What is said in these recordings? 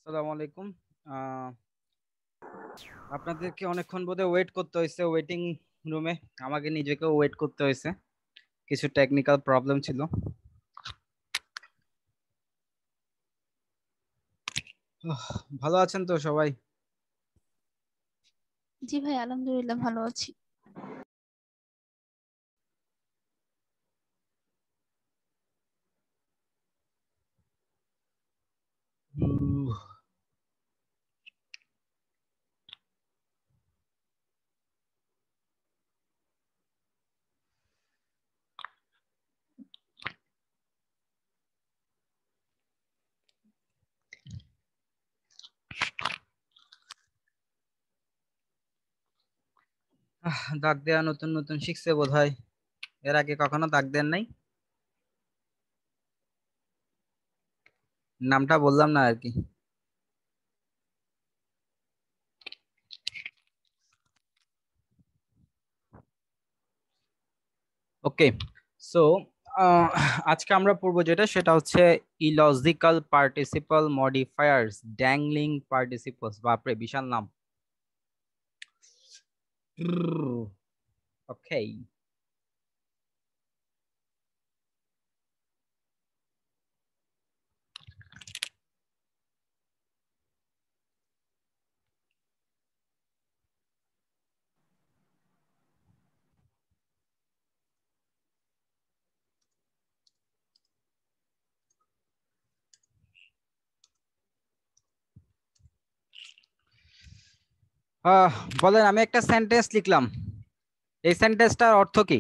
আসসালামু আলাইকুম। আহ, আপনাদেরকে অনেকক্ষণ বোধহয় ওয়েট করতে হয়েছে ওয়েটিং রুমে। আমাকে নিজেকেও ওয়েট করতে হয়েছে, কিছু টেকনিক্যাল প্রবলেম ছিল। ভালো আছেন তো সবাই? জি ভাই, আলহামদুলিল্লাহ ভালো আছি। উহ, দাগ দেয়া নতুন নতুন শিখছে বোধহয়, এর আগে কখনো দাগ দেন নাই। নামটা বললাম না আর কি। ওকে, সো আজকে আমরা পড়বো যেটা, সেটা হচ্ছে illogical participle modifiers, dangling participles. বাপরে, বিশাল নাম। ওকে, বলেন। আমি একটা সেন্টেন্স লিখলাম, এই সেন্টেন্সটার অর্থ কি?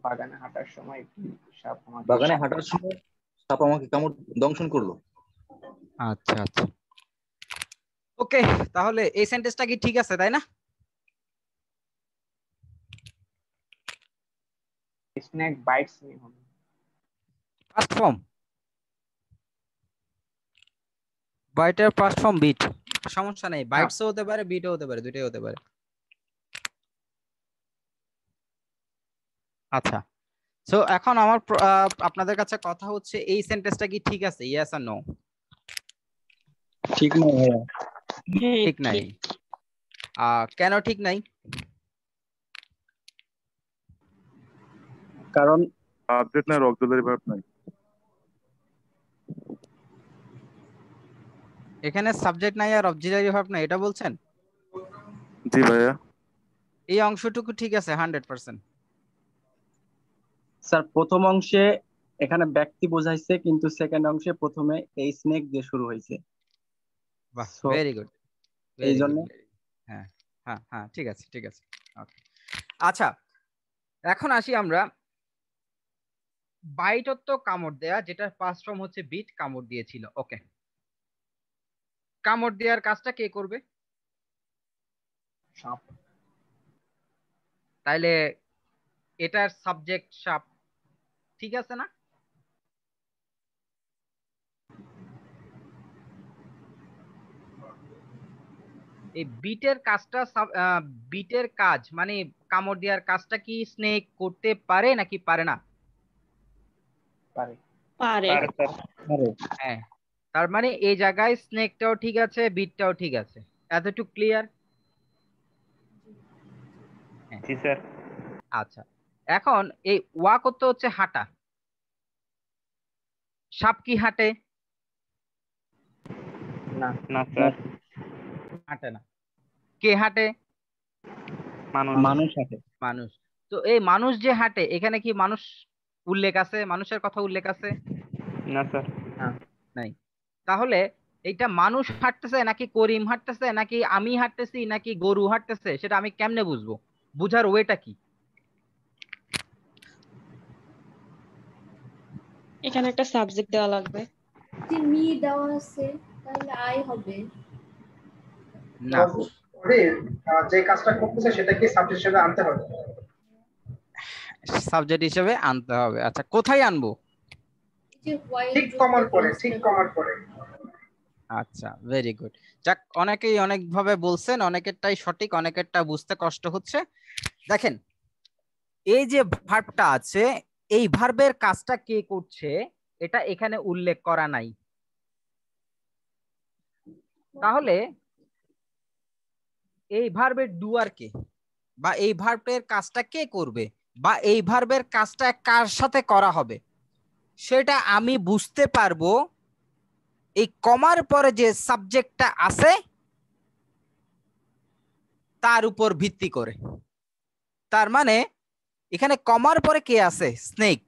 বাগানে হাঁটার সময় একটি সাপ আমাকে বাগানে হাঁটার সময় সাপ আমাকে কামড় দংশন করলো। আচ্ছা আচ্ছা, ওকে। তাহলে এই সেন্টেন্সটা কি ঠিক আছে, তাই না? স্নেক বাইটস মি হবে। ফার্স্ট ফর্ম, বাইটের ফার্স্ট ফর্ম বিট, সমস্যা নেই। বাইটসও হতে পারে, বিটও হতে পারে, দুটোই হতে পারে। আচ্ছা, সো এখন আমার আপনাদের কাছে কথা হচ্ছে, এই সেন্টেন্সটা কি ঠিক আছে? ইয়েস আর নো? ঠিক না ভাইয়া? ঠিক নাই। কেন ঠিক নাই? কারণ সাবজেক্ট নাই, অক্সিলারি ভার্ব নাই। এখানে সাবজেক্ট নাই আর অক্সিলারি ভার্ব নাই, এটা বলছেন? জি ভাইয়া। এই অংশটুকু ঠিক আছে 100%। স্যার প্রথম অংশে এখানে ব্যক্তি বোঝাইছে, কিন্তু সেকেন্ড অংশে প্রথমে এই স্নেক দিয়ে শুরু হয়েছে। বাহ, So, ভেরি গুড, এই ভেরি জন্য গুড। হ্যাঁ হ্যাঁ হ্যাঁ, ঠিক আছে ঠিক আছে। ওকে, আচ্ছা, এখন আসি আমরা। বাইট অর্থ কামড় দেয়া, যেটা ফার্স্ট ফর্ম হচ্ছে বিট, কামড় দিয়েছিল। ওকে, কামড় দেওয়ার কাজটা কে করবে? সাপ। তাইলে এটার সাবজেক্ট সাপ, ঠিক আছে না? এই বিটের কাজটা বিটের কাজ মানে কামড় দেওয়ার কাজটা কি স্নেক করতে পারে নাকি পারে না? পারে। পারে। হ্যাঁ, তার মানে এই জায়গায় স্নেকটাও ঠিক আছে, বিটটাও ঠিক আছে। এতটুকু ক্লিয়ার? হ্যাঁ, জি স্যার। আচ্ছা, এখন এই ওয়া করতে হচ্ছে হাঁটা। সাপ কি হাঁটে? না না স্যার, হাঁটে না। কে হাঁটে? মানুষ হাঁটে। মানুষ। তো এই মানুষ যে হাঁটে, এখানে কি মানুষ উল্লেখ আছে, মানুষের কথা উল্লেখ আছে? না স্যার। নাই। তাহলে এইটা মানুষ হাঁটতেছে নাকি করিম হাঁটতেছে নাকি আমি হাঁটতেছি নাকি গরু হাঁটতেছে, সেটা আমি কেমনে বুঝবো? বুঝার ওয়েটা কি? এখানে একটা সাবজেক্ট দেওয়া লাগবে। যে মি দেওয়া আছে তাহলে আই হবে না, যে কাজটা করতেছে সেটা কি সাবজেক্ট হিসেবে আনতে হবে? সাবজেক্ট হিসেবে আনতে হবে। আচ্ছা, কোথায় আনবো? যে হোয়াইট ঠিক কমার পরে, ঠিক কমার পরে। আচ্ছা, ভেরি গুড। যাক, অনেকেই অনেক ভাবে বলছেন, অনেকেরটাই সঠিক, অনেকেরটা বুঝতে কষ্ট হচ্ছে। দেখেন, এই যে ভার্বটা আছে, এই ভার্বের কাজটা কে করছে এটা এখানে উল্লেখ করা নাই। তাহলে এই ভার্বের ডুয়ার কে, বা এই ভার্বের কাজটা কে করবে, বা এই ভার্বের কাজটা কার সাথে করা হবে, সেটা আমি বুঝতে পারবো এই কমার পরে যে সাবজেক্টটা আছে তার উপর ভিত্তি করে। তার মানে এখানে কমার পরে কে আছে? স্নেক।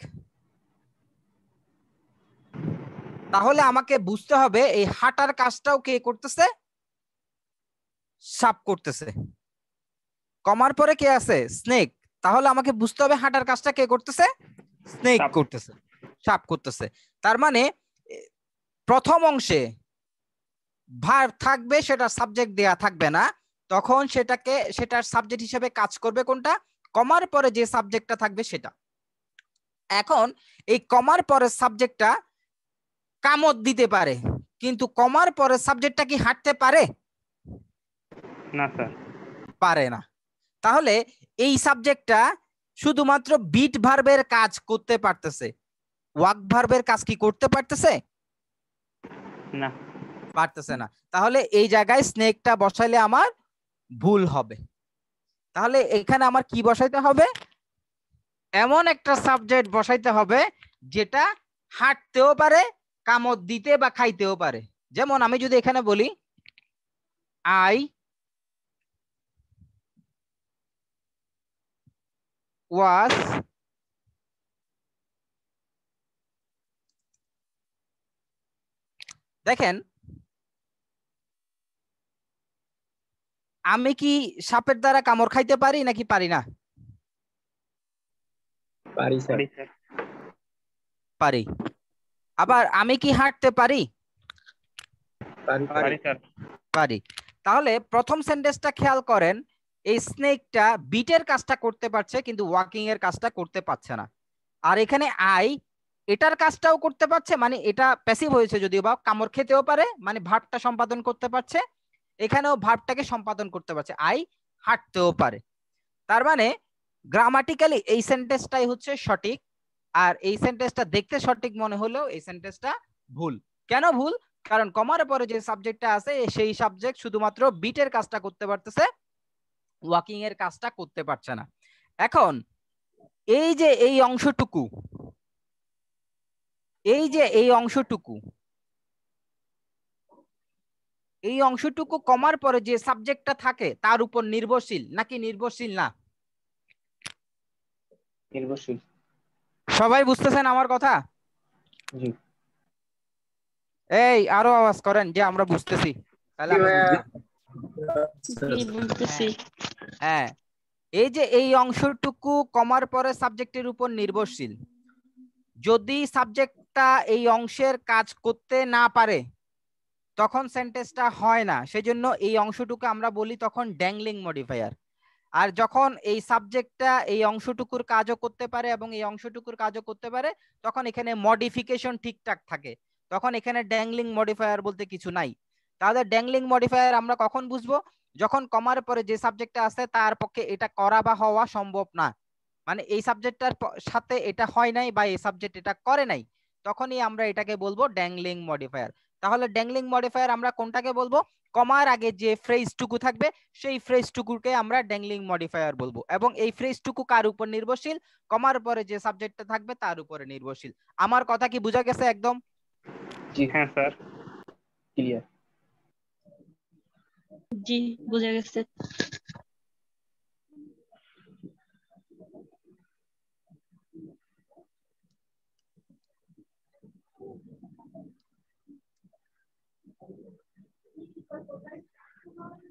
তাহলে আমাকে বুঝতে হবে এই হাঁটার কাজটাও কে করতেছে? সাপ করতেছে। কমার পরে কে আছে? স্নেক। তাহলে আমাকে বুঝতে হবে হাঁটার কাজটা কে করতেছে? স্নেক সাপ। করতেছে, সাপ করতেছে। তার মানে প্রথম অংশে ভার্ব থাকবে, সেটা সাবজেক্ট দেয়া থাকবে না, তখন সেটার সাবজেক্ট হিসেবে কাজ করবে কোনটা? কমার পরে যে সাবজেক্টটা থাকবে সেটা। এখন এই কমার পরে সাবজেক্টটা কামত দিতে পারে, কিন্তু কমার পরে সাবজেক্টটা কি হাঁটতে পারে? না স্যার। পারে না। তাহলে এই সাবজেক্টটা শুধুমাত্র বিট ভার্বের কাজ করতে পারতেছে, ওয়াক ভার্বের কাজ কি করতে পারতেছে? না। পারতেছে না। তাহলে এই জায়গায় স্নেকটা বসাইলে আমার ভুল হবে। তাহলে এখানে আমার কি বসাইতে হবে? এমন একটা সাবজেক্ট বসাইতে হবে যেটা হাঁটতেও পারে, কামড় দিতে বা খাইতেও পারে। যেমন আমি যদি এখানে বলি আই ওয়াজ দেখেন আমি কি সাপের দ্বারা কামড় খাইতে পারি নাকি পারি না? পারি স্যার। পারি স্যার। পারি। আবার আমি কি হাঁটতে পারি? পারি পারি স্যার। পারি। তাহলে প্রথম সেন্টেন্সটা খেয়াল করেন, এই স্নেকটা বিটের কাজটা করতে পারছে কিন্তু ওয়াকিং এর কাজটা করতে পারছে না। আর এখানে আই এটার কাজটাও করতে পারছে, মানে এটা প্যাসিভ হয়েছে যদিও বা, কামড় খেতেও পারে মানে ভার্বটা সম্পাদন করতে পারছে, এখানেও ভার্বটাকে সম্পাদন করতে পারছে, আই হাঁটতেও পারে। তার মানে গ্রামাটিক্যালি এই সেন্টেন্সটাই হচ্ছে সঠিক। আর এই সেন্টেন্সটা দেখতে সঠিক মনে হলেও এই সেন্টেন্সটা ভুল। কেন ভুল? কারণ কমার পরে যে সাবজেক্টটা আছে সেই সাবজেক্ট শুধুমাত্র বিটের কাজটা করতে পারতেছে, ওয়াকিং এর কাজটা করতে পারছে না। এখন এই যে এই অংশটুকু, এই যে এই অংশটুকু, এই অংশটুকু কমার পরে যে সাবজেক্টটা থাকে তার উপর নির্ভরশীল নাকি নির্ভরশীল না? নির্ভরশীল। সবাই বুঝতেছেন আমার কথা? জি। এই আরো আওয়াজ করেন যে আমরা বুঝতেছি, তাহলে আমরা বুঝলাম। বুঝতেছি। হ্যাঁ, এই যে এই অংশটুকু কমার পরে সাবজেক্টের উপর নির্ভরশীল। যদি সাবজেক্টটা এই অংশের কাজ করতে না পারে তখন সেন্টেন্সটা হয় না, সেজন্য এই অংশটুকু আমরা বলি তখন ড্যাংলিং মডিফায়ার। আর যখন এই সাবজেক্টটা এই অংশটুকুর কাজও করতে পারে এবং এই অংশটুকুর কাজও করতে পারে তখন এখানে মডিফিকেশন ঠিকঠাক থাকে, তখন এখানে ড্যাংলিং মডিফায়ার বলতে কিছু নাই। তাহলে ড্যাংলিং মডিফায়ার আমরা কখন বুঝবো? যখন কমার পরে যে সাবজেক্টটা আছে তার পক্ষে এটা করা বা হওয়া সম্ভব না, মানে এই সাবজেক্টটার সাথে এটা হয় নাই বা এই সাবজেক্ট এটা করে নাই, তখনই আমরা এটাকে বলবো ড্যাংলিং মডিফায়ার। তাহলে ড্যাংলিং মডিফায়ার আমরা কোনটাকে বলবো? কমার আগে যে ফ্রেজটুকু থাকবে সেই ফ্রেজটুকুকে আমরা ড্যাংলিং মডিফায়ার বলবো, এবং এই ফ্রেজটুকু কার উপর নির্ভরশীল? কমার পরে যে সাবজেক্টটা থাকবে তার উপরে নির্ভরশীল। আমার কথা কি বোঝা গেছে একদম? জি হ্যাঁ স্যার, ক্লিয়ার। জি বুঝা গেছে।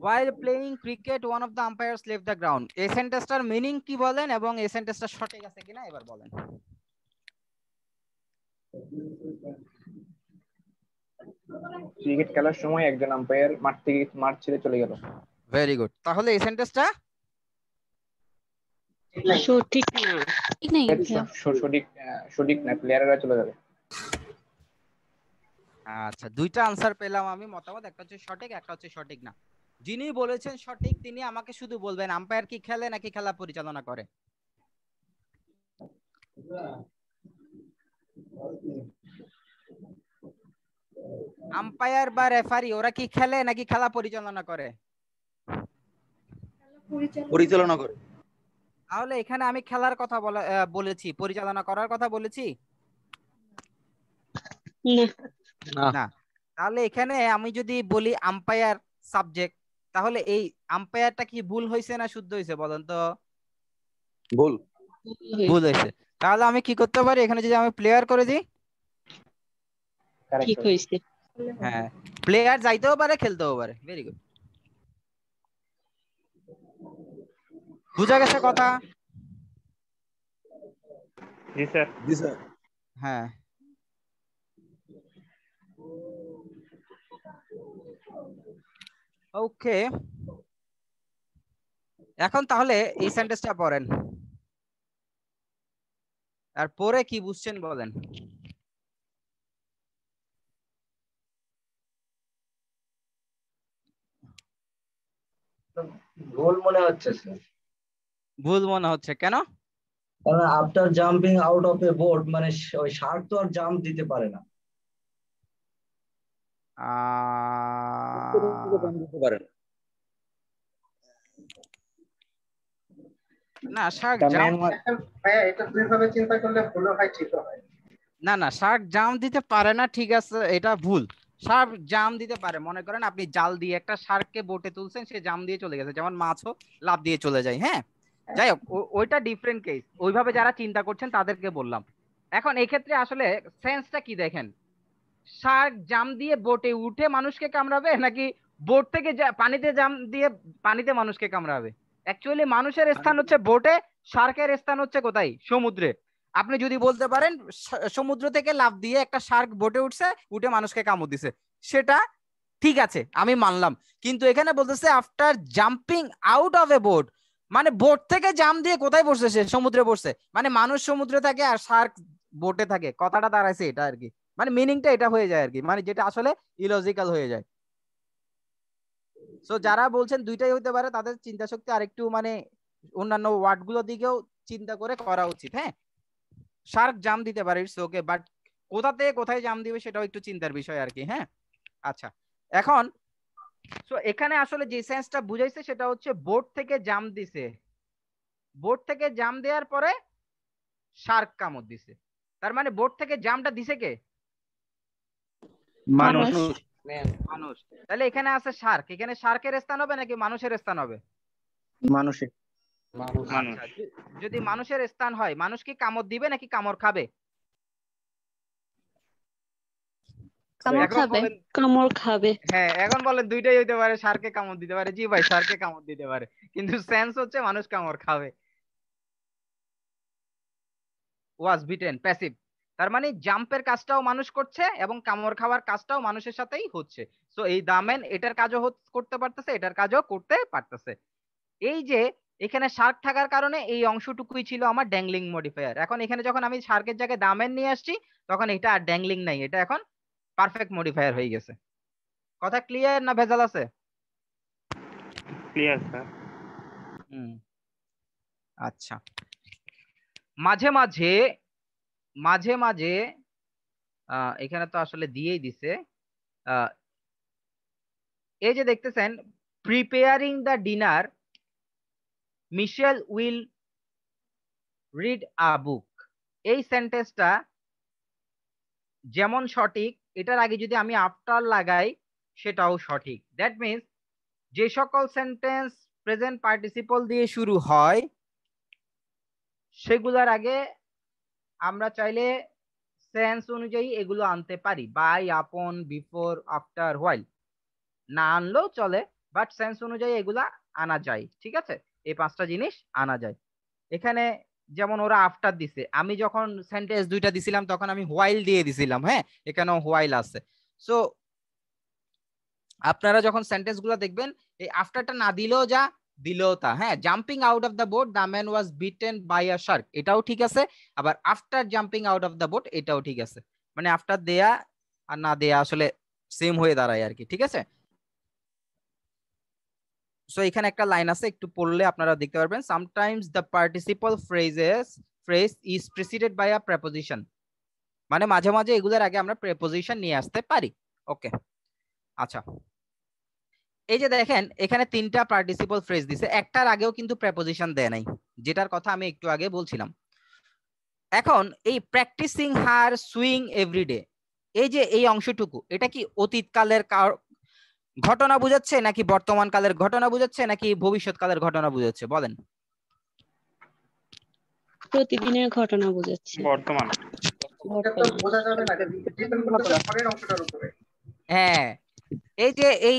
While playing cricket, one of the umpires left the ground. এই সেন্টেন্সটার মিনিং কি বলেন এবং এই সেন্টেন্সটা সঠিক আছে কিনা এবার বলেন। ক্রিকেট খেলার সময় একজন আম্পায়ার মাঠ ছেড়ে চলে গেল। Very good. তাহলে এই সেন্টেন্সটা সঠিক না। ঠিক নেই ভাইয়া। সঠিক না, প্লেয়াররা চলে যাবে। আচ্ছা, দুইটা আনসার পেলাম আমি মতামত, একটা হচ্ছে সঠিক একটা হচ্ছে সঠিক না। যিনি বলেছেন সঠিক তিনি আমাকে শুধু বলবেন আম্পায়ার কি খেলে নাকি খেলা পরিচালনা করে। আম্পায়ার বা রেফারি ওরা কি খেলে নাকি খেলা পরিচালনা করে? পরিচালনা করে। তাহলে এখানে আমি খেলার কথা বলেছি, পরিচালনা করার কথা বলেছি না। তাহলে এখানে আমি যদি বলি আম্পায়ার সাবজেক্ট, তাহলে এই আম্পায়ারটা কি ভুল হয়েছে না শুদ্ধ হয়েছে বলেন তো? ভুল ভুল হয়েছে। তাহলে আমি কি করতে পারি এখানে, যদি আমি প্লেয়ার করে দিই? ঠিক হয়েছে। হ্যাঁ, প্লেয়ার যাইতেও পারে খেলতেও পারে। ভেরি গুড, বুঝা গেছে কথা? জি স্যার। জি স্যার। হ্যাঁ, ওকে। এখন তাহলে এই সেন্টেন্সটা পড়েন, আর পরে কি বুঝছেন বলেন। ভুল মনে হচ্ছে স্যার। ভুল মনে হচ্ছে কেন? কারণ after jumping out of A board মানে ওই শার্ক তো আর জাম্প দিতে পারে না। না, শার্ক ভাইয়া এটা দুইভাবে চিন্তা করলে ভুল হয় ঠিকও হয়। না, শার্ক জাম্প দিতে পারে না, ঠিক আছে, এটা ভুল। শার্ক জাম্প দিতে পারে। মনে করেন আপনি জাল দিয়ে একটা শার্ককে বোটে তুলছেন, সে জাম্প দিয়ে চলে গেছে, যেমন মাছও লাফ দিয়ে চলে যায়। হ্যাঁ, যাই হোক, ওইটা ডিফারেন্ট কেস। ওইভাবে যারা চিন্তা করছেন তাদেরকে বললাম। এখন এক্ষেত্রে আসলে সেন্সটা কি দেখেন, শার্ক জাম্প দিয়ে বোটে উঠে মানুষকে কামড়াবে নাকি বোট থেকে পানিতে জাম্প দিয়ে পানিতে মানুষকে কামড়াবে? অ্যাকচুয়ালি মানুষের স্থান হচ্ছে বোটে, শার্কের স্থান হচ্ছে কোথায়? সমুদ্রে। আপনি যদি বলতে পারেন সমুদ্র থেকে লাফ দিয়ে একটা শার্ক বোটে উঠছে, উঠে মানুষকে কামড় দিছে, সেটা ঠিক আছে, আমি মানলাম। কিন্তু এখানে বলতেছে after jumping out of a boat, মানে বোট থেকে জাম্প দিয়ে কোথায় পড়ছে? সে সমুদ্রে পড়ছে। মানে মানুষ সমুদ্রে থাকে আর শার্ক বোটে থাকে, কথাটা দাঁড়াইছে এটা আর কি। মানে মিনিংটা এটা হয়ে যায় আর কি, মানে যেটা আসলে ইলজিক্যাল হয়ে যায়। সো যারা বলছেন দুইটাই হইতে পারে, তাদের চিন্তা শক্তি আরেকটু মানে অন্যান্য ওয়ার্ড গুলোর দিকেও চিন্তা করে করা উচিত। হ্যাঁ, শার্ক জাম দিতে পারে, ইটস ওকে, বাট কোথা থেকে কোথায় জাম দিবে সেটাও একটু চিন্তার বিষয় আর কি। হ্যাঁ, আচ্ছা, এখন সো এখানে আসলে যে সেন্সটা বুঝাইছে সেটা হচ্ছে বোট থেকে জাম দিছে, বোট থেকে জাম দেওয়ার পরে শার্ক কামড় দিছে। তার মানে বোট থেকে জামটা দিছে কে? মানুষ। মানুষ। তাহলে এখানে আছে শার্ক, এখানে শার্কের স্থান হবে নাকি মানুষের স্থান হবে? মানুষের। আচ্ছা, যদি মানুষের স্থান হয়, মানুষ কি কামড় দিবে নাকি কামড় খাবে? কামড় খাবে। হ্যাঁ, এখন বলেন দুইটাই হইতে পারে, শার্কে কামড় দিতে পারে। জি ভাই, শার্কে কামড় দিতে পারে, কিন্তু সেন্স হচ্ছে মানুষ কামড় খাবে। ওয়াজ বিটেন, প্যাসিভ। তার মানে জাম্পের কাজটাও মানুষ করছে এবং কামড় খাওয়ার কাজটাও মানুষের সাথেই হচ্ছে। সো এই দামেন এটার কাজও করতে পারতেছে, এটার কাজও করতে পারতেছে। এই যে এখানে শার্ক থাকার কারণে এই অংশটুকুই ছিল আমার ড্যাংলিং মডিফায়ার। এখন এখানে যখন আমি শার্কের জায়গায় দামেন নিয়ে আসছি, তখন এটা আর ড্যাংলিং নাই, এটা এখন পারফেক্ট মডিফায়ার হয়ে গেছে। কথা ক্লিয়ার না ভেজাল আছে? Clear sir. আচ্ছা, মাঝে মাঝে এখানে তো আসলে দিয়েই দিছে। এই যে দেখতেছেন, preparing the dinner, Michelle will read a book. এই সেন্টেন্সটা যেমন সঠিক, এটার আগে যদি আমি আফটার লাগাই সেটাও সঠিক। দ্যাট মিন্স যে সকল সেন্টেন্স প্রেজেন্ট পার্টিসিপল দিয়ে শুরু হয় সেগুলোর আগে আমরা চাইলে সেন্স অনুযায়ী এগুলো আনতে পারি, বাই, আপন, বিফোর, আফটার, হোয়াইল। না আনলেও চলে, বাট সেন্স অনুযায়ী এগুলা আনা যায়। ঠিক আছে, এই পাঁচটা জিনিস আনা যায়। এখানে যেমন ওরা আফটার দিছে, আমি যখন সেন্টেন্স দুইটা দিছিলাম তখন আমি হোয়াইল দিয়ে দিছিলাম। হ্যাঁ, এখানেও হোয়াইল আছে। সো আপনারা যখন সেন্টেন্স গুলো দেখবেন, এই আফটারটা না দিলেও যা, দিলেও তা। হ্যাঁ, jumping out of the boat the man was bitten by a shark, এটাও ঠিক আছে। আবার after jumping out of the boat, এটাও ঠিক আছে। মানে আফটার দেয়া আর না দেয়া আসলে সেম হয়ে দাঁড়ায় আর কি। ঠিক আছে, সো এখানে একটা লাইন আছে, একটু পড়লে আপনারা দেখতে পারবেন। Sometimes the participle phrase is preceded by a preposition, মানে মাঝে মাঝে এগুলোর আগে আমরা প্রেপোজিশন নিয়ে আসতে পারি। ওকে, আচ্ছা এই যে দেখেন এখানে তিনটা পার্টিসিপল ফ্রেজ দিছে, একটার আগেও কিন্তু প্রেপোজিশন দেয় নাই, যেটার কথা আমি একটু আগে বলছিলাম। এখন এই প্র্যাকটিসিং হার সুইং এভরিডে, এই যে এই অংশটুকু, এটা কি অতীতকালের ঘটনা বুঝাচ্ছে নাকি বর্তমান কালের ঘটনা বুঝাচ্ছে নাকি ভবিষ্যৎকালের ঘটনা বুঝাচ্ছে বলেন? প্রতিদিনের ঘটনা বোঝাচ্ছে। বর্তমান। এটা তো বোঝা যাবে না, ডিপেন্ড করতেছে পরের অংশটার উপরে। হ্যাঁ, এই যে এই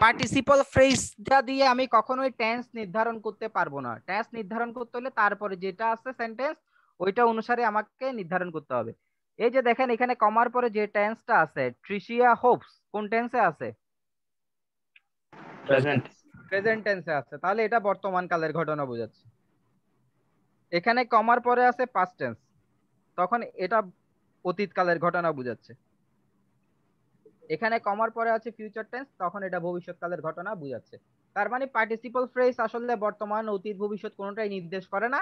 পার্টিসিপল ফ্রেজটা দিয়ে আমি কখনোই টেন্স নির্ধারণ করতে পারবো না। টেন্স নির্ধারণ করতে হলে তারপরে যেটা আছে সেন্টেন্স ওইটা অনুসারে আমাকে নির্ধারণ করতে হবে। এই যে দেখেন এখানে কমার পরে যে টেন্সটা আছে, ট্রিশিয়া হোপস, কোন টেন্সে আছে? প্রেজেন্ট। প্রেজেন্ট টেন্সে আছে, তাহলে এটা বর্তমান কালের ঘটনা বোঝাচ্ছে। এখানে কমার পরে আছে পাস্ট টেন্স, তখন এটা অতীতকালের ঘটনা বোঝাচ্ছে। এখানে কমার পরে আছে ফিউচার টেন্স, তখন এটা ভবিষ্যৎকালের ঘটনা বোঝাচ্ছে। তার মানে পার্টিসিপল ফ্রেজ আসলে বর্তমান, অতীত, ভবিষ্যৎ কোনোটাই নির্দেশ করে না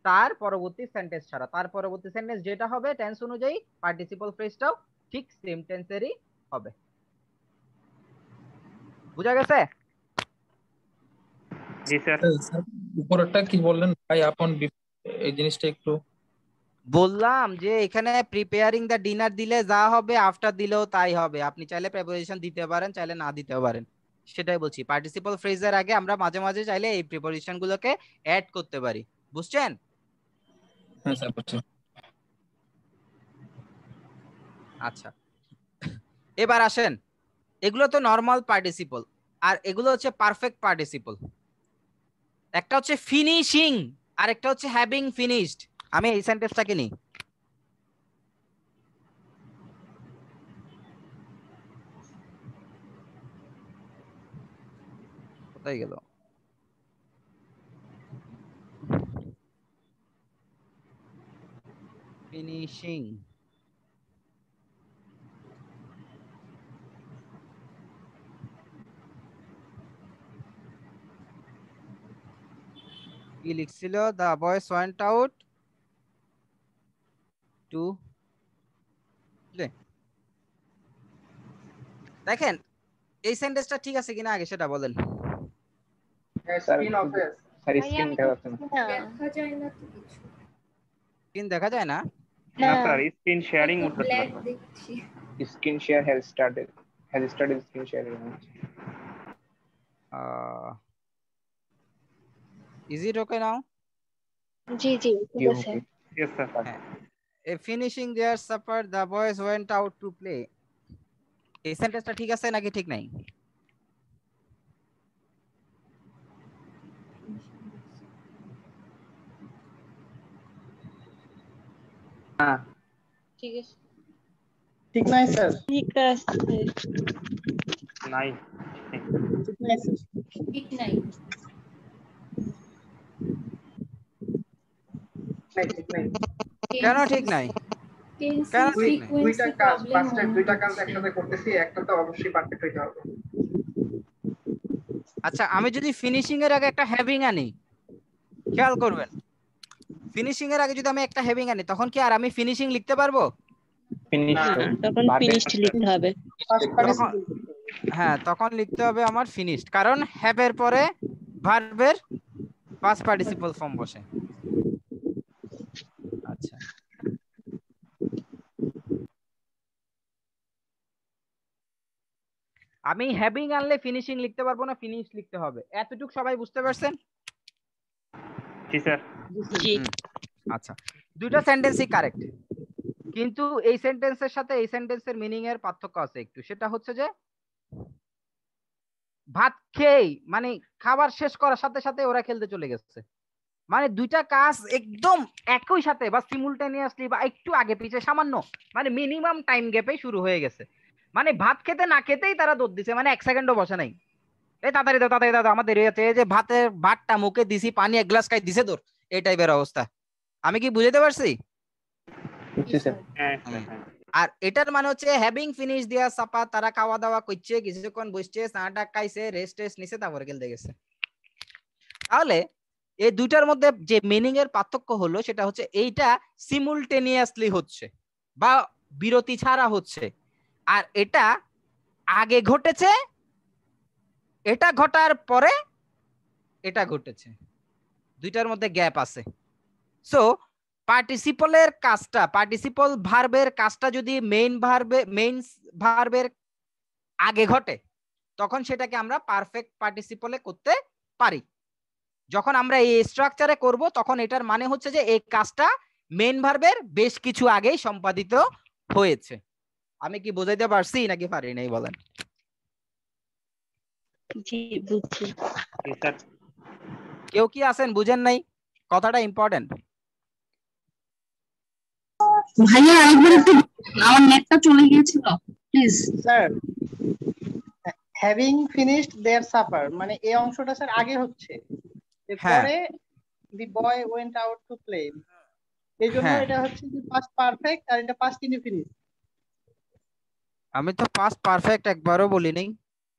তার পরবর্তী সেন্টেন্স ছাড়া। তার পরবর্তী সেন্টেন্স যেটা হবে টেন্স অনুযায়ী পার্টিসিপল ফ্রেজটাও ঠিক সেম টেন্সেরই হবে। বুঝা গেছে? জি স্যার। উপরেরটা কি বললেন ভাই আপন, এই জিনিসটা একটু বললাম যে এখানে প্রিপেয়ারিং দ্য ডিনার দিলে যা হবে আফটার দিলেও তাই হবে। আপনি চাইলে প্রিপারেশন দিতে পারেন, চাইলে না দিতেও পারেন। সেটাই বলছি, পার্টিসিপল ফ্রেজের আগে আমরা মাঝে মাঝে চাইলে এই প্রিপারেশন গুলোকে অ্যাড করতে পারি। বুঝছেন? হ্যাঁ স্যার বুঝছি। আচ্ছা এবার আসেন, এগুলো তো নরমাল পার্টিসিপল, আর এগুলো হচ্ছে পারফেক্ট পার্টিসিপল। একটা হচ্ছে ফিনিশিং আর একটা হচ্ছে হ্যাভিং ফিনিশড। আমি এই সেন্টেন্সটাকে নিই, কোথায় গেল? ফিনিশিং, কি লিখছিল? দা বয়েস ওয়েন্ট আউট টু প্লে। দেখেন এই সেন্টেন্সটা ঠিক আছে কিনা আগে সেটা বলেন। স্ক্রিন অফে স্যার স্ক্রিন দেখা যাচ্ছে না। দেখা যায় না তো কিছু। স্ক্রিন দেখা যায় না? না স্যার, স্ক্রিন শেয়ারিং উঠতেছে ব্ল্যাক না। দেখছি। Screen share has started screen sharing. Is it okay now? জি জি ঠিক আছে। Yes sir. Finishing their supper, the boys went out to play. এই সেন্টেন্সটা ঠিক আছে নাকি ঠিক নাই? হ্যাঁ ঠিক আছে। ঠিক নাই স্যার? ঠিক আছে। নাই, ঠিক নাই স্যার? ঠিক নাই। ঠিক নাই। কেন ঠিক নাই? টেন্স কেন ঠিক নাই? দুইটা ফ্রিকোয়েন্সি কাজ, প্রবলেম পাস্টের দুইটা কাজ একসাথে করতেছি, একটা তো অবশ্যই পারফেক্ট হইতে হবে। আচ্ছা আমি যদি ফিনিশিং এর আগে একটা হ্যাভিং আনি, খেয়াল করবেন, ফিনিশিং এর আগে যদি আমি একটা হ্যাভিং আনি তখন কি আর আমি ফিনিশিং লিখতে পারবো? তখন ফিনিশড লিখতে হবে। হ্যাঁ তখন লিখতে হবে আমার ফিনিশড, কারণ হ্যাভ এর পরে ভার্বের পাস্ট পার্টিসিপল ফর্ম বসে। আচ্ছা আমি হ্যাভিং আনলে ফিনিশিং লিখতে পারবো না, ফিনিশ লিখতে হবে। এতটুকু সবাই বুঝতে পারছেন? জি স্যার। জি। আচ্ছা দুইটা সেন্টেন্সই কারেক্ট, কিন্তু এই সেন্টেন্সের সাথে এই সেন্টেন্সের মিনিং এর পার্থক্য আছে একটু। সেটা হচ্ছে যে ভাত খেয়ে মানে খাবার শেষ করার সাথে সাথে ওরা খেলতে চলে গেছে, মানে দুইটা কাজ একদম একই সাথে বা সিমুলটেনিয়াসলি বা একটু আগে পিছে সামান্য মানে মিনিমাম টাইম গ্যাপে শুরু হয়ে গেছে। মানে ভাত খেতে না খেতেই তারা দৌড় দিছে, মানে 1 সেকেন্ডও বসে নাই। এই তাড়াতাড়ি দাও তাড়াতাড়ি দাও, আমাদের হয়েছে এই যে ভাতটা মুখে দিছি, পানি 1 গ্লাস খাই দিছে দৌড়, এই টাইপের অবস্থা। আমি কি বুঝাতে পারছি? আর এটার মানে হচ্ছে হ্যাভিং ফিনিশ দেয়া সাপা, তারা খাওয়া দাওয়া করছে, কিছুক্ষণ বসছে, চাটা খাইছে, রেস্ট নিছে, তারপরে খেলতে গেছে। তাহলে এই দুইটার মধ্যে যে মিনিং এর পার্থক্য হলো সেটা হচ্ছে এইটা সিমুলটেনিয়াসলি হচ্ছে বা বিরতি ছাড়া হচ্ছে, আর এটা আগে ঘটেছে, এটা ঘটার পরে এটা ঘটেছে, দুইটার মধ্যে গ্যাপ আছে। সো পার্টিসিপলের কাজটা, পার্টিসিপল ভার্বের কাজটা যদি মেইন ভার্বের আগে ঘটে তখন সেটাকে আমরা পারফেক্ট পার্টিসিপলে করতে পারি। যখন আমরা এই স্ট্রাকচারে করব তখন এটার মানে হচ্ছে যে এই কাজটা মেইন ভার্বের বেশ কিছু আগেই সম্পাদিত হয়েছে। আমি কি বোঝাইতে পারছি নাকি পারি নাই বলেন? জি বুঝছি। কেউ কি আছেন বুঝেন নাই? কথাটা ইম্পর্টেন্ট। ভাইয়া একবার একটু, আমার নেটটা চলে গিয়েছিল please. Sir having finished their supper মানে এই অংশটা স্যার আগে হচ্ছে, এরপরে the boy went out to play, এইজন্য এটা হচ্ছে যে পাস্ট পারফেক্ট আর এটা পাস্ট ইনডিফিনিট। আমি তো পাস্ট পারফেক্ট একবারও বলি নাই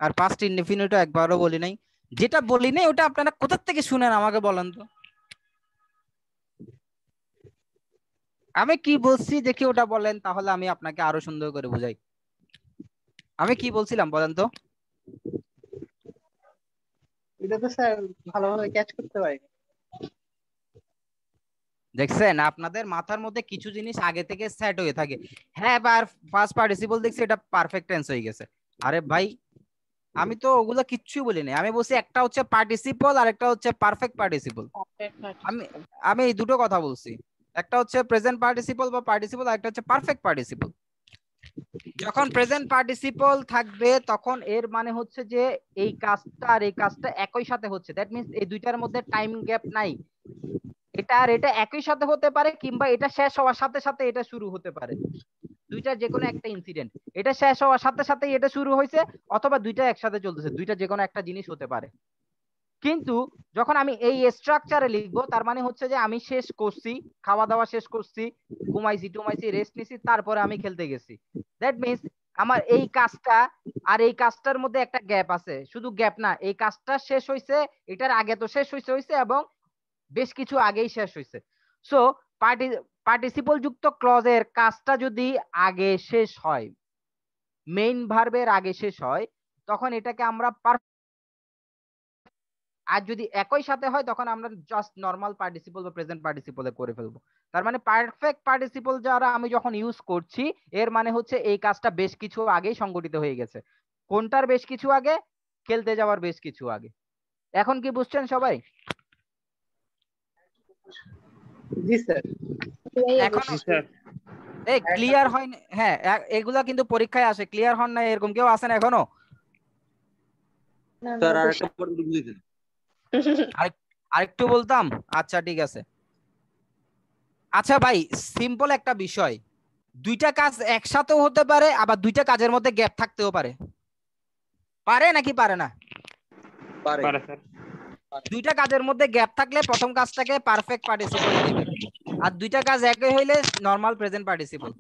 আর পাস্ট ইনডিফিনিটও একবারও বলি নাই। যেটা বলি নাই ওটা আপনারা কোথা থেকে শুনেন আমাকে বলেন তো। আমি কি বলছি দেখি ওটা বলেন, তাহলে আমি আপনাকে আরো সুন্দর করে বুঝাই। আমি কি বলছিলাম বলেন তো? এটা তো স্যার ভালোভাবে ক্যাচ করতে পারিনি। দেখছেন আপনাদের মাথার মধ্যে কিছু জিনিস আগে থেকে সেট হয়ে থাকে। হ্যাঁ বার ফার্স্ট পার্টিসিপল দেখছি এটা পারফেক্ট টেন্স হয়ে গেছে। আরে ভাই আমি তো ওগুলো কিচ্ছু বলি নাই, আমি বলছি একটা হচ্ছে পার্টিসিপল আর একটা হচ্ছে পারফেক্ট পার্টিসিপল। আমি আমি এই দুটো কথা বলছি, একটা হচ্ছে প্রেজেন্ট পার্টিসিপল বা পার্টিসিপল আর একটা হচ্ছে পারফেক্ট পার্টিসিপল। যখন প্রেজেন্ট পার্টিসিপল থাকবে তখন এর মানে হচ্ছে যে এই কাজটা আর এই কাজটা একই সাথে হচ্ছে, দ্যাট মিন্স এই দুইটার মধ্যে টাইম গ্যাপ নাই। এটা আর এটা একই সাথে হতে পারে কিংবা এটা শেষ হওয়ার সাথে সাথে এটা শুরু হতে পারে, দুইটা যে কোনো একটা ইনসিডেন্ট। এটা শেষ হওয়ার সাথে সাথে এটা শুরু হয়েছে অথবা দুইটা একসাথে চলতেছে, দুইটা যে কোনো একটা জিনিস হতে পারে। কিন্তু যখন আমি এই স্ট্রাকচারে লিখবো তার মানে হচ্ছে যে আমি শেষ করছি, খাওয়া দাওয়া শেষ করছি, ঘুমাইছি টুমাইছি রেস্ট নিছি, তারপরে আমি খেলতে গেছি। দ্যাট মিন্স আমার এই কাজটা আর এই কাজটার মধ্যে একটা গ্যাপ আছে, শুধু গ্যাপ না, এই কাজটা শেষ হয়েছে, এটার আগে তো শেষ হয়েছে এবং বেশ কিছু আগেই শেষ হয়েছে। সো পার্টিসিপল যুক্ত ক্লজের কাজটা যদি আগে শেষ হয়, মেইন ভার্বের আগে শেষ হয়, তখন এটাকে আমরা আর যদি একই সাথে হয় তখন আমরা জাস্ট নরমাল পার্টিসিপল বা প্রেজেন্ট পার্টিসিপলে করে ফেলবো। তার মানে পারফেক্ট পার্টিসিপল যারা আমি যখন ইউজ করছি এর মানে হচ্ছে এই কাজটা বেশ কিছু আগেই সংগঠিত হয়ে গেছে। কোনটার বেশ কিছু আগে? খেলতে যাওয়ার বেশ কিছু আগে। এখন কি বুঝছেন সবাই? জি স্যার। এখন এই ক্লিয়ার হয় না? হ্যাঁ এগুলা কিন্তু পরীক্ষায় আসে, ক্লিয়ার হন না এরকম কেউ আছেন এখনো? স্যার আরেকটা পয়েন্ট বুঝিয়ে দিন। আরেকটু বলতাম, আচ্ছা ঠিক আছে। আচ্ছা ভাই সিম্পল একটা বিষয়, দুইটা কাজ একসাথেও হতে পারে আবার দুইটা কাজের মধ্যে গ্যাপ থাকতেও পারে, পারে নাকি পারে না? পারে স্যার। দুইটা কাজের মধ্যে গ্যাপ থাকলে প্রথম কাজটাকে পারফেক্ট পার্টিসিপল দিবেন, আর দুইটা কাজ একই হইলে নরমাল প্রেজেন্ট পার্টিসিপল।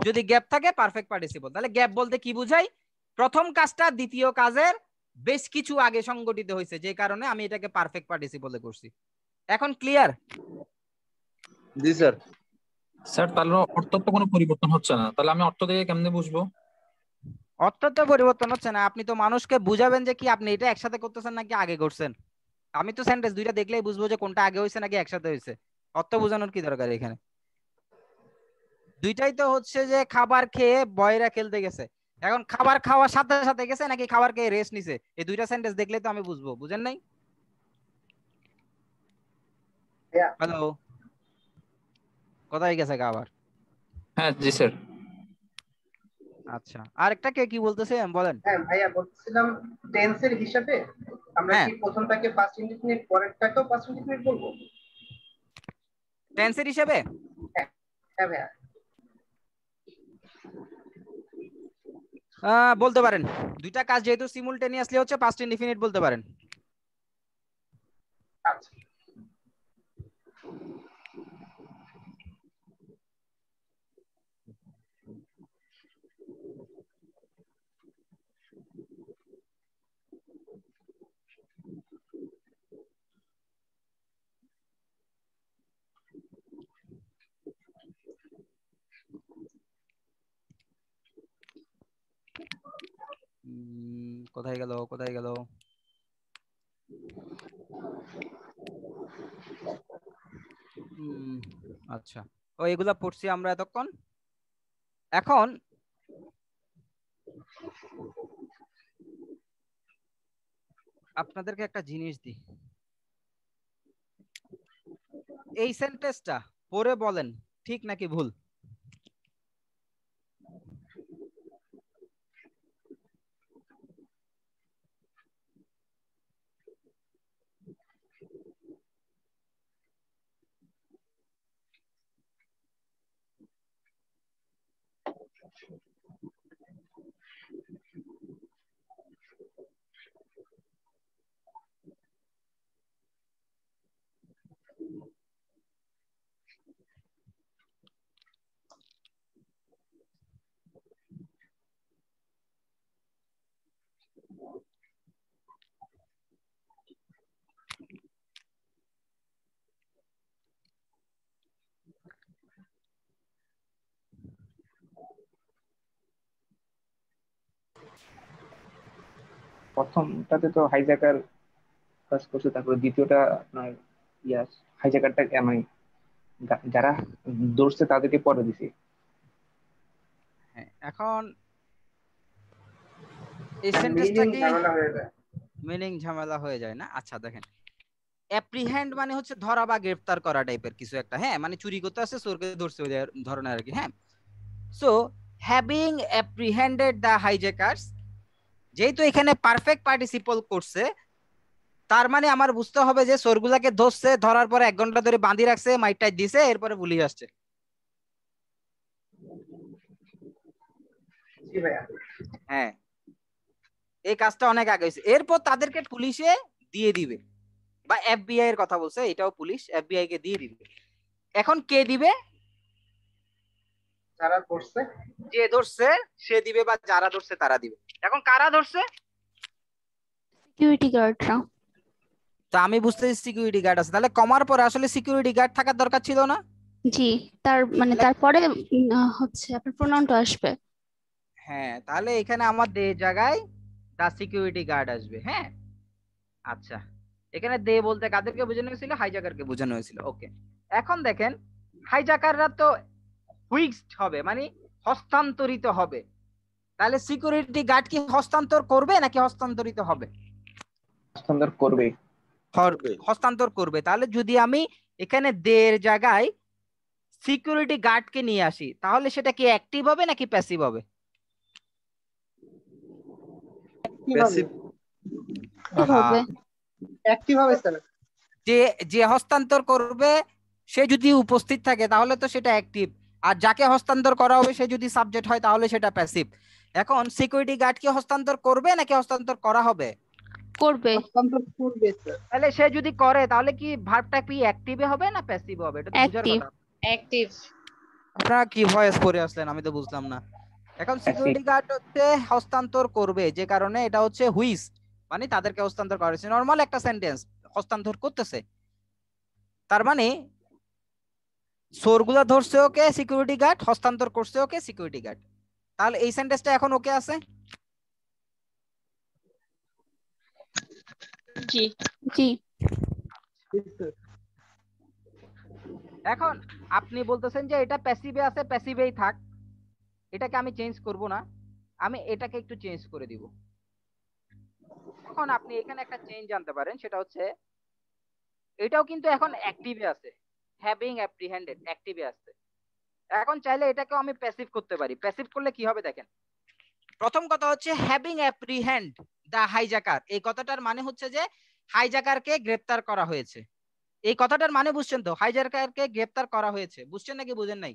যদি গ্যাপ থাকে পারফেক্ট পার্টিসিপল। তাহলে গ্যাপ বলতে কি বুঝাই? প্রথম কাজটা দ্বিতীয় কাজের বেশ কিছু আগে সংগঠিত হয়েছে, যে কারণে আমি এটাকে পারফেক্ট পার্টিসিপলে করছি। এখন ক্লিয়ার? জি স্যার। স্যার তাহলে অর্থ তো কোনো পরিবর্তন হচ্ছে না, তাহলে আমি অর্থ দেখে কেমনে বুঝবো? অর্থ তো পরিবর্তন হচ্ছে না, আপনি তো মানুষকে বুঝাবেন যে কি আপনি এটা একসাথে করতেছেন নাকি আগে করছেন। আমি তো সেন্টেন্স দুইটা দেখলেই বুঝবো যে কোনটা আগে হয়েছে নাকি একসাথে হয়েছে। অর্থ বোঝানোর কি দরকার এখানে? দুইটাই তো হচ্ছে যে খাবার খেয়ে বয়রা খেলতে গেছে। এখন খাবার খাওয়ার সাথে সাথে গেছে নাকি খাবার খেয়ে রেস্ট নিছে, এই দুইটা সেন্টেন্স দেখলেই তো আমি বুঝবো। বুঝেন নাই? হ্যালো, কোথায় গেছে খাবার? হ্যাঁ জি স্যার। আচ্ছা আরেকটা কে কি বলতেছে বলেন। হ্যাঁ ভাইয়া বলছিলাম টেন্সের হিসাবে আমরা কি প্রথমটাকে পাস্ট ইনডিফিনিট পরেরটাকেও পাস্ট ইনডিফিনিট বলবো টেন্সের হিসাবে? হ্যাঁ ভাইয়া। বলতে পারেন, দুইটা কাজ যেহেতু সিমুলটেনিয়াসলি হচ্ছে পাস্ট ইনডিফিনিট বলতে পারেন। আচ্ছা কোথায় গেল কোথায় গেল? আচ্ছা, ও এগুলা পড়ছি আমরা এতক্ষণ। এখন আপনাদেরকে একটা জিনিস দিই, এই সেন্টেন্সটা পড়ে বলেন ঠিক নাকি ভুল। প্রথমটাতে তো হাইজ্যাকার কাজ করছে, তারপরে দ্বিতীয়টা আপনার ইয়াস হাইজ্যাকারটা মানে যারা ধরছে তাদেরকে পরে দিছি। হ্যাঁ, এখন এই সেন্টেন্সটা কি মিনিং ঝামেলা হয়ে যায় না? আচ্ছা দেখেন, অ্যাপ্রিহেন্ড মানে হচ্ছে ধরা বা গ্রেফতার করা টাইপের কিছু একটা, হ্যাঁ মানে চুরি করতে আসছে চোরকে ধরছে ওই ধরনের আর কি। হ্যাঁ, সো হ্যাভিং অ্যাপ্রিহেন্ডেড দ্য হাইজ্যাকার্স, যেহেতু এখানে পারফেক্ট পার্টিসিপল করছে, তার মানে আমার বুঝতে হবে যে চোরগুলাকে ধরছে, ধরার পরে 1 ঘন্টা ধরে বাঁধি রাখছে, মাইটাই দিছে, এরপরে পুলিশ আসছে। হ্যাঁ, এই কাজটা অনেক আগে হয়েছে, এরপর তাদেরকে পুলিশে দিয়ে দিবে, বা এফবিআই এর কথা বলছে, এটাও পুলিশ এফবিআই কে দিয়ে দিবে। এখন কে দিবে? যারা ধরছে, যে ধরছে সে দিবে, বা যারা ধরছে তারা দিবে। এখন কারা ধরছে? সিকিউরিটি গার্ডরা। তো আমি বুঝতেছি সিকিউরিটি গার্ড আছে, তাহলে কমার পরে আসলে সিকিউরিটি গার্ড থাকার দরকার ছিল না? জি, তার মানে তারপরে হচ্ছে আপনার প্রোনাউনটা আসবে। হ্যাঁ, তাহলে এখানে আমার দে জায়গায় দা সিকিউরিটি গার্ড আসবে। হ্যাঁ, আচ্ছা, এখানে দে বলতে কাদেরকে বোঝানো হয়েছিল? হাইজ্যাকারকে বোঝানো হয়েছিল। ওকে, এখন দেখেন হাইজ্যাকাররা তো হুইক্সড হবে, মানে হস্তান্তরিত হবে, তাহলে সিকিউরিটি গার্ড কি হস্তান্তর করবে নাকি হস্তান্তরিত হবে? হস্তান্তর করবে। হস্তান্তর করবে। তাহলে যদি আমি এখানে দের জায়গায় সিকিউরিটি গার্ডকে নিয়ে আসি, তাহলে সেটা কি অ্যাক্টিভ হবে নাকি প্যাসিভ হবে? প্যাসিভ হবে। অ্যাক্টিভ হবে স্যার। যে হস্তান্তর করবে সে যদি উপস্থিত থাকে তাহলে তো সেটা অ্যাক্টিভ, আর যাকে হস্তান্তর করা হবে সে যদি সাবজেক্ট হয় তাহলে সেটা প্যাসিভ। এখন সিকিউরিটি গার্ড কি হস্তান্তর করবে নাকি হস্তান্তর করা হবে? করবে। হস্তান্তর করবে স্যার। তাহলে সে যদি করে তাহলে কি ভার্বটা কি অ্যাক্টিভে হবে না প্যাসিভ হবে? এটা তো বুঝার কথা। অ্যাক্টিভ। আপনারা কি ভয়েস পড়ে আসলেন, আমি তো বুঝলাম না। এখন সিকিউরিটি গার্ড হচ্ছে হস্তান্তর করবে, যে কারণে এটা হচ্ছে হুইস, মানে তাদেরকে হস্তান্তর করা হয়েছে। নরমাল একটা সেন্টেন্স, হস্তান্তর করতেছে, তার মানে চোরগুলা ধরছে ওকে সিকিউরিটি গার্ড, হস্তান্তর করছে ওকে সিকিউরিটি গার্ড। তাহলে এই সেন্টেন্সটা এখন ওকে আছে? জি জি। এখন আপনি বলতেছেন যে এটা প্যাসিভে আছে, প্যাসিভেই থাক, এটাকে আমি চেঞ্জ করব না, আমি এটাকে একটু চেঞ্জ করে দিব। এখন আপনি এখানে একটা চেঞ্জ আনতে পারেন, সেটা হচ্ছে এটাও কিন্তু এখন অ্যাক্টিভে আছে, হ্যাভিং অ্যাপ্রিহেন্ডেড অ্যাক্টিভে আছে। এখন চাইলে এটাকেও আমি প্যাসিভ করতে পারি। প্যাসিভ করলে কি হবে দেখেন, প্রথম কথা হচ্ছে হ্যাভিং অ্যাপ্রিহেন্ড দা হাইজ্যাকার, এই কথাটার মানে হচ্ছে যে হাইজ্যাকারকে গ্রেফতার করা হয়েছে। এই কথাটার মানে বুঝছেন তো? হাইজ্যাকারকে গ্রেফতার করা হয়েছে, বুঝছেন নাকি বুঝেন নাই?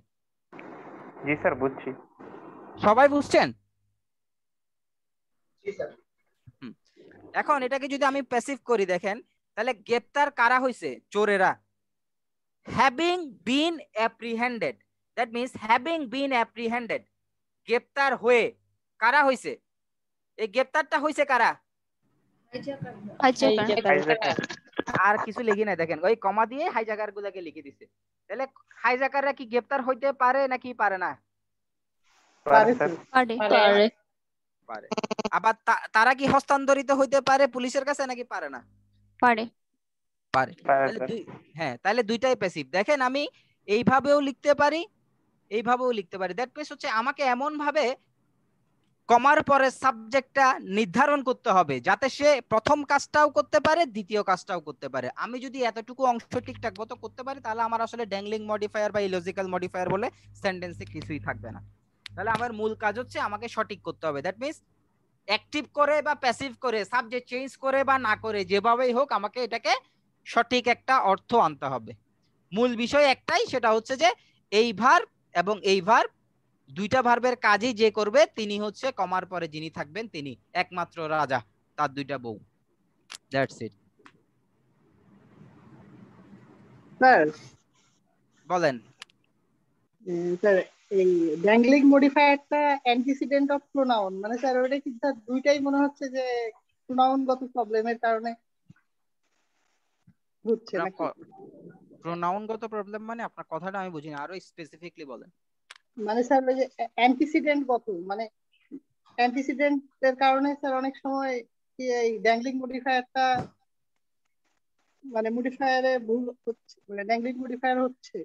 জি স্যার, বুঝছি। সবাই বুঝছেন? জি স্যার। এখন এটাকে যদি আমি প্যাসিভ করি দেখেন, তাহলে গ্রেফতার কারা হয়েছে? চোরেরা। Having been apprehended, that means having been apprehended, গ্রেফতার হয়ে কারা হয়েছে? এই গ্রেফতারটা হয়েছে কারা? আর কিছু লিখি না, দেখেন ওই কমা দিয়ে হাইজ্যাকার গুলাকে লিখে দিছে। তাহলে হাইজ্যাকাররা কি গ্রেফতার হইতে পারে নাকি পারে না? পারে। পারে। আবার তারা কি হস্তান্তরিত হইতে পারে পুলিশের কাছে নাকি পারে না? পারে। পারে। হ্যাঁ, তাহলে দুইটাই প্যাসিভ। দেখেন আমি এইভাবেও লিখতে পারি, এইভাবেও লিখতে পারি। দ্যাট মিন্স হচ্ছে আমাকে এমন ভাবে কমার পরে সাবজেক্টটা নির্ধারণ করতে হবে যাতে সে প্রথম কাজটাও করতে পারে, দ্বিতীয় কাজটাও করতে পারে। আমি যদি এতটুকু অংশ ঠিকঠাক মতো করতে পারি তাহলে আমার আসলে ড্যাংলিং মডিফায়ার বা ইলজিক্যাল মডিফায়ার বলে সেন্টেন্সে কিছুই থাকবে না। তাহলে আমার মূল কাজ হচ্ছে আমাকে সঠিক করতে হবে। দ্যাট মিন্স অ্যাক্টিভ করে বা প্যাসিভ করে, সাবজেক্ট চেঞ্জ করে বা না করে, যেভাবেই হোক আমাকে এটাকে সঠিক একটা অর্থ আনতে হবে। মূল বিষয় একটাই, সেটা হচ্ছে যে এই ভার্ব এবং এই ভার্ব দুইটা ভার্বের কাজই যে করবে তিনি হচ্ছে কমার পরে যিনি থাকবেন তিনি একমাত্র রাজা, তার দুইটা বউ। That's it. স্যার বলেন। স্যার এই ড্যাংলিং মডিফায়ারটা অ্যান্টিসিডেন্ট অফ প্রোনাউন, মানে স্যার ওটা কি স্যার দুইটাই মনে হচ্ছে যে প্রোনাউনগত প্রবলেমের কারণে হচ্ছে নাকি? প্রোনাউনগত প্রবলেম মানে আপনার কথাটা আমি বুঝিনি, আরো স্পেসিফিকলি বলেন। মানে স্যার ওই যে অ্যান্টিসিডেন্ট গত, মানে অ্যান্টিসিডেন্টের কারণে স্যার অনেক সময় কি এই ড্যাংলিং মডিফায়ারটা মানে মডিফায়ারে ভুল হচ্ছে, মানে ড্যাংলিং মডিফায়ার হচ্ছে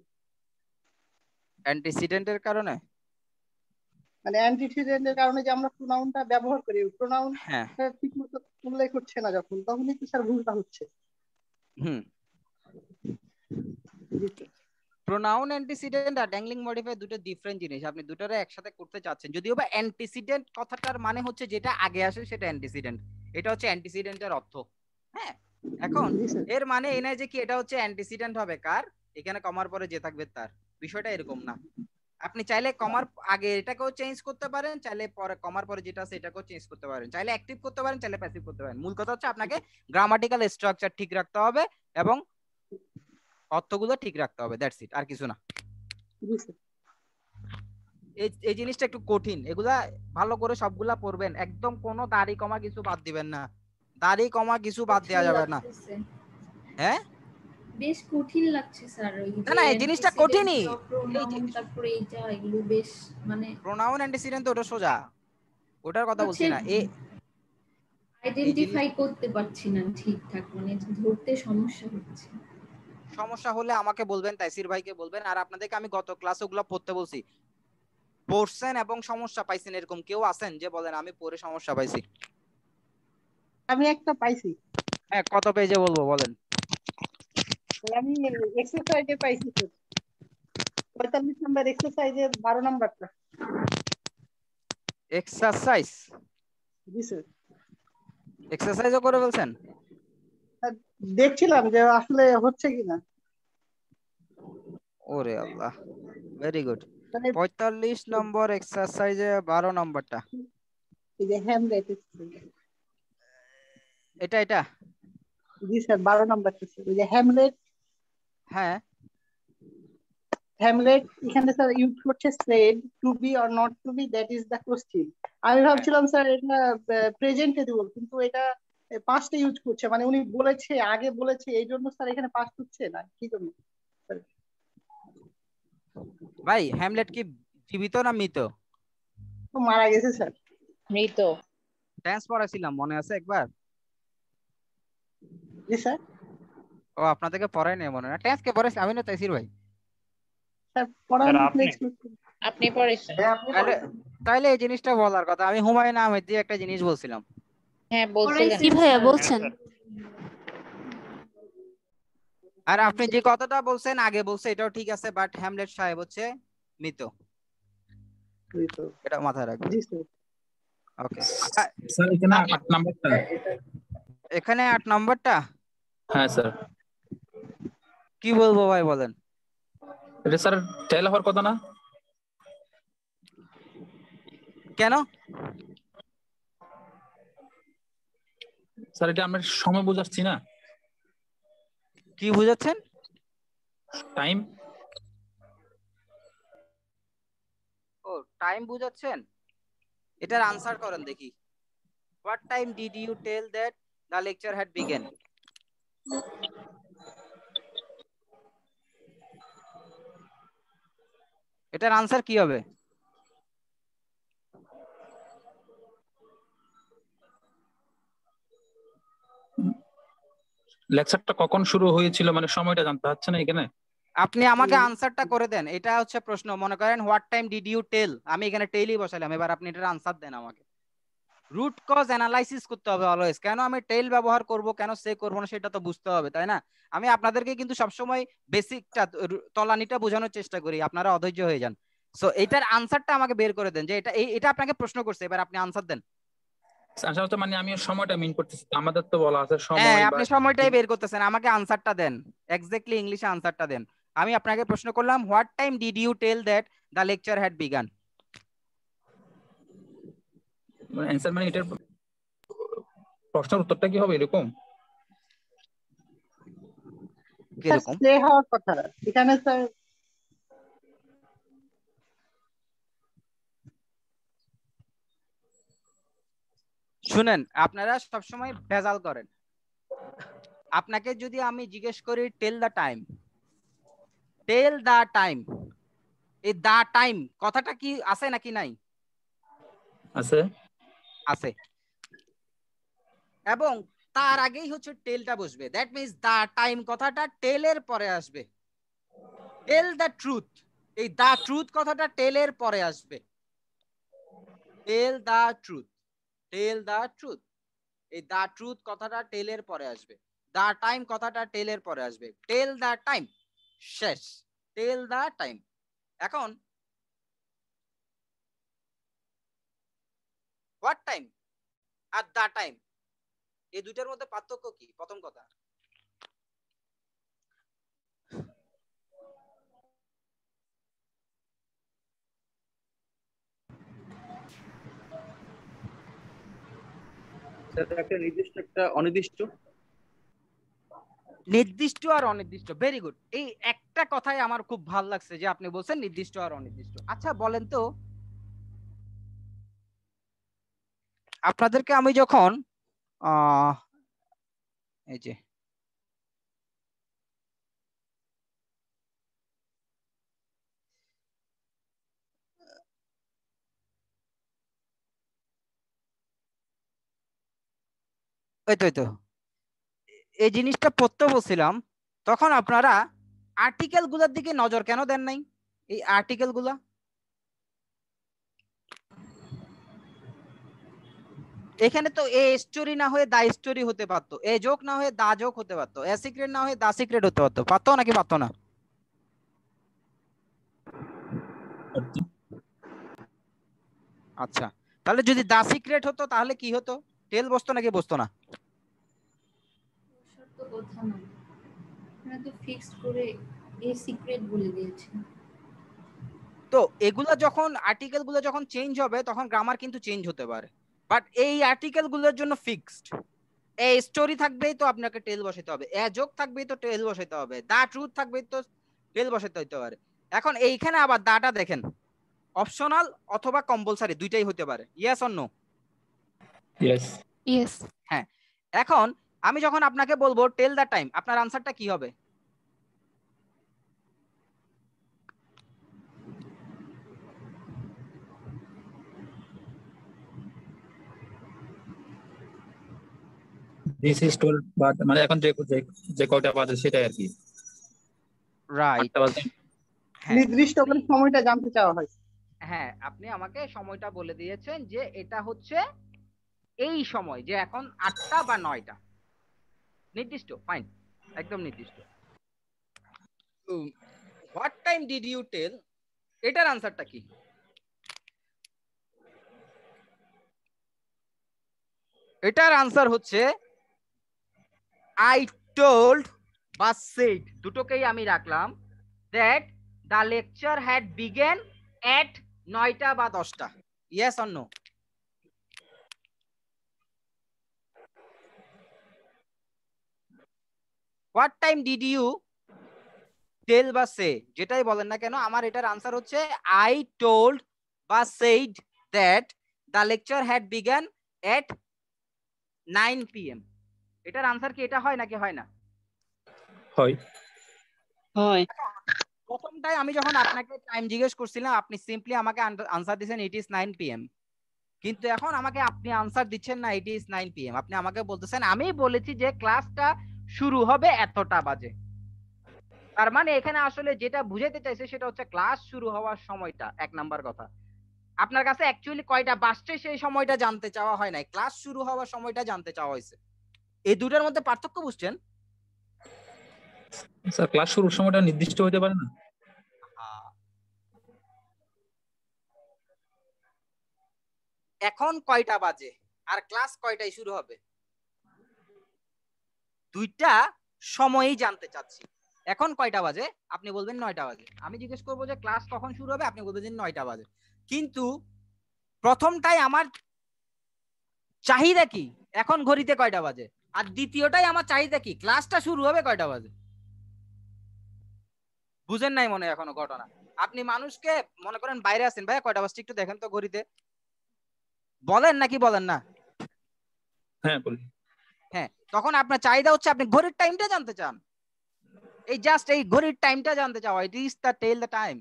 অ্যান্টিসিডেন্টের কারণে, মানে অ্যান্টিসিডেন্টের কারণে যে আমরা প্রোনাউনটা ব্যবহার করি, প্রোনাউন হ্যাঁ ঠিক মতো উল্লেখ করছে না যখন, তখনই তো স্যার ভুলটা হচ্ছে। হুম। প্রোনাউন অ্যান্টিসিডেন্ট আর ড্যাংলিং মডিফায়ার দুটো ডিফারেন্ট জিনিস। আপনি দুটোরে একসাথে করতে চাচ্ছেন, যদিও বা অ্যান্টিসিডেন্ট কথাটার মানে হচ্ছে যেটা আগে আসে সেটা অ্যান্টিসিডেন্ট, এটা হচ্ছে অ্যান্টিসিডেন্টের অর্থ। হ্যাঁ, এখন এর মানে এই নয় যে কি এটা হচ্ছে অ্যান্টিসিডেন্ট হবে কার, এখানে কমার পরে যে থাকবে তার, বিষয়টা এরকম না। আপনি চাইলে কমার আগে এটাকেও চেঞ্জ করতে পারেন, চাইলে পরে কমার পরে যেটা আছে এটাকেও চেঞ্জ করতে পারেন, চাইলে অ্যাক্টিভ করতে পারেন, চাইলে প্যাসিভ করতে পারেন। মূল কথা হচ্ছে আপনাকে গ্রামাটিক্যাল স্ট্রাকচার ঠিক রাখতে হবে এবং অর্থগুলো ঠিক রাখতে হবে, দ্যাটস ইট, আর কিছু না। এই জিনিসটা একটু কঠিন, এগুলা ভালো করে সবগুলা পড়বেন, একদম কোনো দাড়ি কমা কিছু বাদ দিবেন না, দাড়ি কমা কিছু বাদ দেওয়া যাবে না। হ্যাঁ বেশ কঠিন লাগছে স্যার। ওই না না, এই জিনিসটা কঠিনই। তারপরে এইটা এগুলো বেশ মানে প্রোনাউন অ্যান্টিসিডেন্ট তো ওটা সোজা, ওটার কথা বলছি না। আইডেন্টিফাই করতে পারছি না ঠিকঠাক, মানে ধরতে সমস্যা হচ্ছে। সমস্যা হলে আমাকে বলবেন, তাইসির ভাইকে বলবেন। আর আপনাদেরকে আমি গত ক্লাসে ওগুলো পড়তে বলছি, পড়ছেন এবং সমস্যা পাইছেন এরকম কেউ আছেন যে বলেন আমি পড়ে সমস্যা পাইছি? আমি একটা পাইছি। হ্যাঁ, কত পেজে বলবো বলেন? আমি এক্সারসাইজে পাইছি স্যার, 45 নাম্বার এক্সারসাইজের 12 নাম্বারটা। এক্সারসাইজ? জি স্যার। এক্সারসাইজও করে বলছেন? দেখছিলাম যে আসলে হচ্ছে কিনা। ওরে আল্লাহ, ভেরি গুড। 45 নম্বর এক্সারসাইজে 12 নম্বরটা এই যে হ্যামলেট, এটা এটা? জি স্যার, 12 নাম্বারটা স্যার, ওই যে হ্যামলেট। হ্যাঁ, হ্যামলেট এখানে স্যার ইউজ করছে said, to be or not to be, that is the question. আমি ভাবছিলাম স্যার এটা প্রেজেন্টে দেব, কিন্তু এটা পাস্টে ইউজ করছে, মানে উনি বলেছে, আগে বলেছে, এই জন্য স্যার এখানে পাস্ট হচ্ছে না, কি জন্য ভাই হ্যামলেট কি জীবিত না মৃত? তো মারা গেছে স্যার। মৃত। টেন্স পড়াছিলাম, মনে আছে একবার? জি স্যার। ও আপনাদেরকে পড়াই নাই মনে না, টেন্স কে পড়াইছি আমি না তাইসির ভাই? স্যার পড়ান, আপনি পড়েছেন। তাহলে এই জিনিসটা বলার কথা। আমি হুমায়ুন আহমেদ দিয়ে একটা জিনিস বলছিলাম। হ্যাঁ বলছিলেন। জি ভাইয়া বলছেন। আর আপনি যে কথাটা বলছেন আগে বলছে এটাও ঠিক আছে, বাট হ্যামলেট সাহেব হচ্ছে মৃত, এটা মাথায় রাখবেন। ওকে স্যার এখানে 8 নাম্বারটা। এখানে 8 নাম্বারটা? হ্যাঁ স্যার। কি বলবো ভাই বলেন? এটা স্যার টেল হওয়ার কথা না? কেন স্যার এটা আমরা সময় বুঝাচ্ছি না? কি বুঝাচ্ছেন? টাইম। ও টাইম বুঝাচ্ছেন, এটার আনসার করেন দেখি। What time did you tell that the lecture had begun? এটার আনসার কি হবে? লেকচারটা কখন শুরু হয়েছিল মানে সময়টা জানতে চাচ্ছে না এখানে? আপনি আমাকে আনসারটা করে দেন, এটা হচ্ছে প্রশ্ন। মনে করেন what time did you tell, আমি এখানে টেলই বসালাম, এবার আপনি এটার আনসার দেন আমাকে। রুট কজ অ্যানালাইসিস করতে হবে অলওয়েজ। কেন আমি টেল ব্যবহার করব, কেন সে করব না, সেটা তো বুঝতে হবে, তাই না? আমি আপনাদেরকে কিন্তু সবসময় বেসিকটা তলানিটা বোঝানোর চেষ্টা করি, আপনারা অধৈর্য হয়ে যান। সো এটার আনসারটা আমাকে বের করে দেন, যে এটা আপনাকে প্রশ্ন করছে, এবার আপনি আনসার দেন। আচ্ছা তো মানে আমি সময়টা মিন করতেছি, আমাদের তো বলা আছে সময় হ্যাঁ, বা আপনি সময়টাই বের করতেছেন, আমাকে আনসারটা দেন, এক্স্যাক্টলি ইংলিশে আনসারটা দেন। আমি আপনাকে প্রশ্ন করলাম what time did you tell that the lecture had begun. Answer মানে এটার প্রশ্নের উত্তরটা কি হবে এরকম? কিরকম? প্লে হওয়ার কথা এখানে স্যার। শুনেন, আপনারা সবসময় ভেজাল করেন। আপনাকে যদি আমি জিজ্ঞেস করি tell the time, tell the time, এই দ্য টাইম কথাটা কি আছে নাকি নাই? আছে, আছে। এবং তার আগেই হচ্ছে টেলটা বসবে, দ্যাট মিন্স দ্য টাইম কথাটা টেলের পরে আসবে। টেল দ্য ট্রুথ, এই দ্য ট্রুথ কথাটা টেলের পরে আসবে। Tell the truth, tell the truth, এই দ্য ট্রুথ কথাটা টেলের পরে আসবে। দ্য টাইম কথাটা টেলের পরে আসবে। টেল দ্য টাইম, শেষ। Tell the time. এখন হোয়াট টাইম আর দ্য টাইম, এই দুইটার মধ্যে পার্থক্য কি? প্রথম কথা, একটা নির্দিষ্ট একটা অনির্দিষ্ট। নির্দিষ্ট আর অনির্দিষ্ট, ভেরি গুড। এই একটা কথাই আমার খুব ভালো লাগছে যে আপনি বলছেন নির্দিষ্ট আর অনির্দিষ্ট। আচ্ছা বলেন তো, আপনাদেরকে আমি যখন এই যে এই জিনিসটা পড়তে বলছিলাম, তখন আপনারা আর্টিকেল গুলার দিকে নজর কেন দেন নাই? এই আর্টিকেল গুলা এখানে তো এ স্টোরি না হয়ে দা স্টোরি হতে পারতো, এ জোক না হয়ে দা জোক হতে পারতো, এ সিক্রেট না হয়ে দা সিক্রেট হতে পারতো। পারতো নাকি পারতো না? আচ্ছা, তাহলে যদি দা সিক্রেট হতো তাহলে কি হতো? টেল বসতো নাকি বসতো না? তো কথা না, আপনারা তো ফিক্সড করে এই সিক্রেট বলে দিয়েছেন। তো এগুলা যখন আর্টিকেল গুলো যখন চেঞ্জ হবে তখন গ্রামার কিন্তু চেঞ্জ হতে পারে, বাট এই আর্টিকেল গুলোর জন্য ফিক্সড। এ স্টোরি থাকবেই তো আপনাকে টেল বসাতে হবে, এ জোক থাকবেই তো টেল বসাতে হবে, দা ট্রুথ থাকবেই তো টেল বসাতে হতে পারে। এখন এইখানে আবার দাটা দেখেন, অপশনাল অথবা কম্পালসারি দুইটাই হতে পারে। Yes or no? Yes. Yes. হ্যাঁ, এখন আমি যখন আপনাকে বলবো টেল দ্য টাইম, আপনার আনসারটা কি হবে? দিস ইজ টোল্ড বাট মানে এখন যে যে কয়টা বাজে সেটাই আর কি। রাইট। নির্দিষ্ট করে সময়টা জানতে চাওয়া হয়। হ্যাঁ, আপনি আমাকে সময়টা বলে দিয়েছেন যে এটা হচ্ছে এই সময়, যে এখন 8টা বা 9টা, নির্দিষ্ট, ফাইন, একদম নির্দিষ্ট। What time did you tell, এটার আনসারটা কি? এটার আনসার হচ্ছে আই টোল্ড বা সেড, দুটোকেই আমি রাখলাম, that the lecture had begun at 9টা বা 10টা। Yes or no? What time did you tell বা সে, যেটাই বলেন না কেন, আমার এটার আনসার হচ্ছে আই টোল্ড বা said that the lecture had began at 9 PM। এটার আনসার কি এটা হয় নাকি হয় না? হয়। হয়। প্রথমটাই আমি যখন আপনাকে টাইম জিজ্ঞেস করছিলাম, আপনি সিম্পলি আমাকে আনসার দিয়েছেন ইট ইজ 9 PM, কিন্তু এখন আমাকে আপনি আনসার দিচ্ছেন না ইট ইজ 9 PM, আপনি আমাকে বলতেছেন আমি বলেছি যে ক্লাসটা শুরু হবে এতটা বাজে। তার মানে এখানে আসলে যেটা বুঝাইতে চাইছে সেটা হচ্ছে ক্লাস শুরু হওয়ার সময়টা, এক নাম্বার কথা। আপনার কাছে অ্যাকচুয়ালি কয়টা বাজছে সেই সময়টা জানতে চাওয়া হয় নাই, ক্লাস শুরু হওয়ার সময়টা জানতে চাওয়া হয়েছে। এই দুটার মধ্যে পার্থক্য বুঝছেন? স্যার ক্লাস শুরুর সময়টা নির্দিষ্ট হতে পারে না? এখন কয়টা বাজে আর ক্লাস কয়টায় শুরু হবে, দুইটা সময়ই জানতে চাচ্ছি। এখন কয়টা বাজে, আপনি বলবেন 9টা বাজে। আমি জিজ্ঞেস করবো যে ক্লাস কখন শুরু হবে, আপনি বলবেন যে 9টা বাজে। কিন্তু প্রথমটাই আমার চাহিদা কি, এখন ঘড়িতে কয়টা বাজে, আর দ্বিতীয়টাই আমার চাহিদা কি, ক্লাসটা শুরু হবে কয়টা বাজে। বুঝেন নাই মনে এখনো ঘটনা? আপনি মানুষকে মনে করেন বাইরে আছেন, ভাই কয়টা বাজছে একটু দেখেন তো ঘড়িতে, বলেন নাকি বলেন না? হ্যাঁ বলি। হ্যাঁ, তখন আপনার চাহিদা হচ্ছে আপনি ঘড়ির টাইমটা জানতে চান, এই জাস্ট এই ঘড়ির টাইমটা জানতে চাও, it is the tell the time.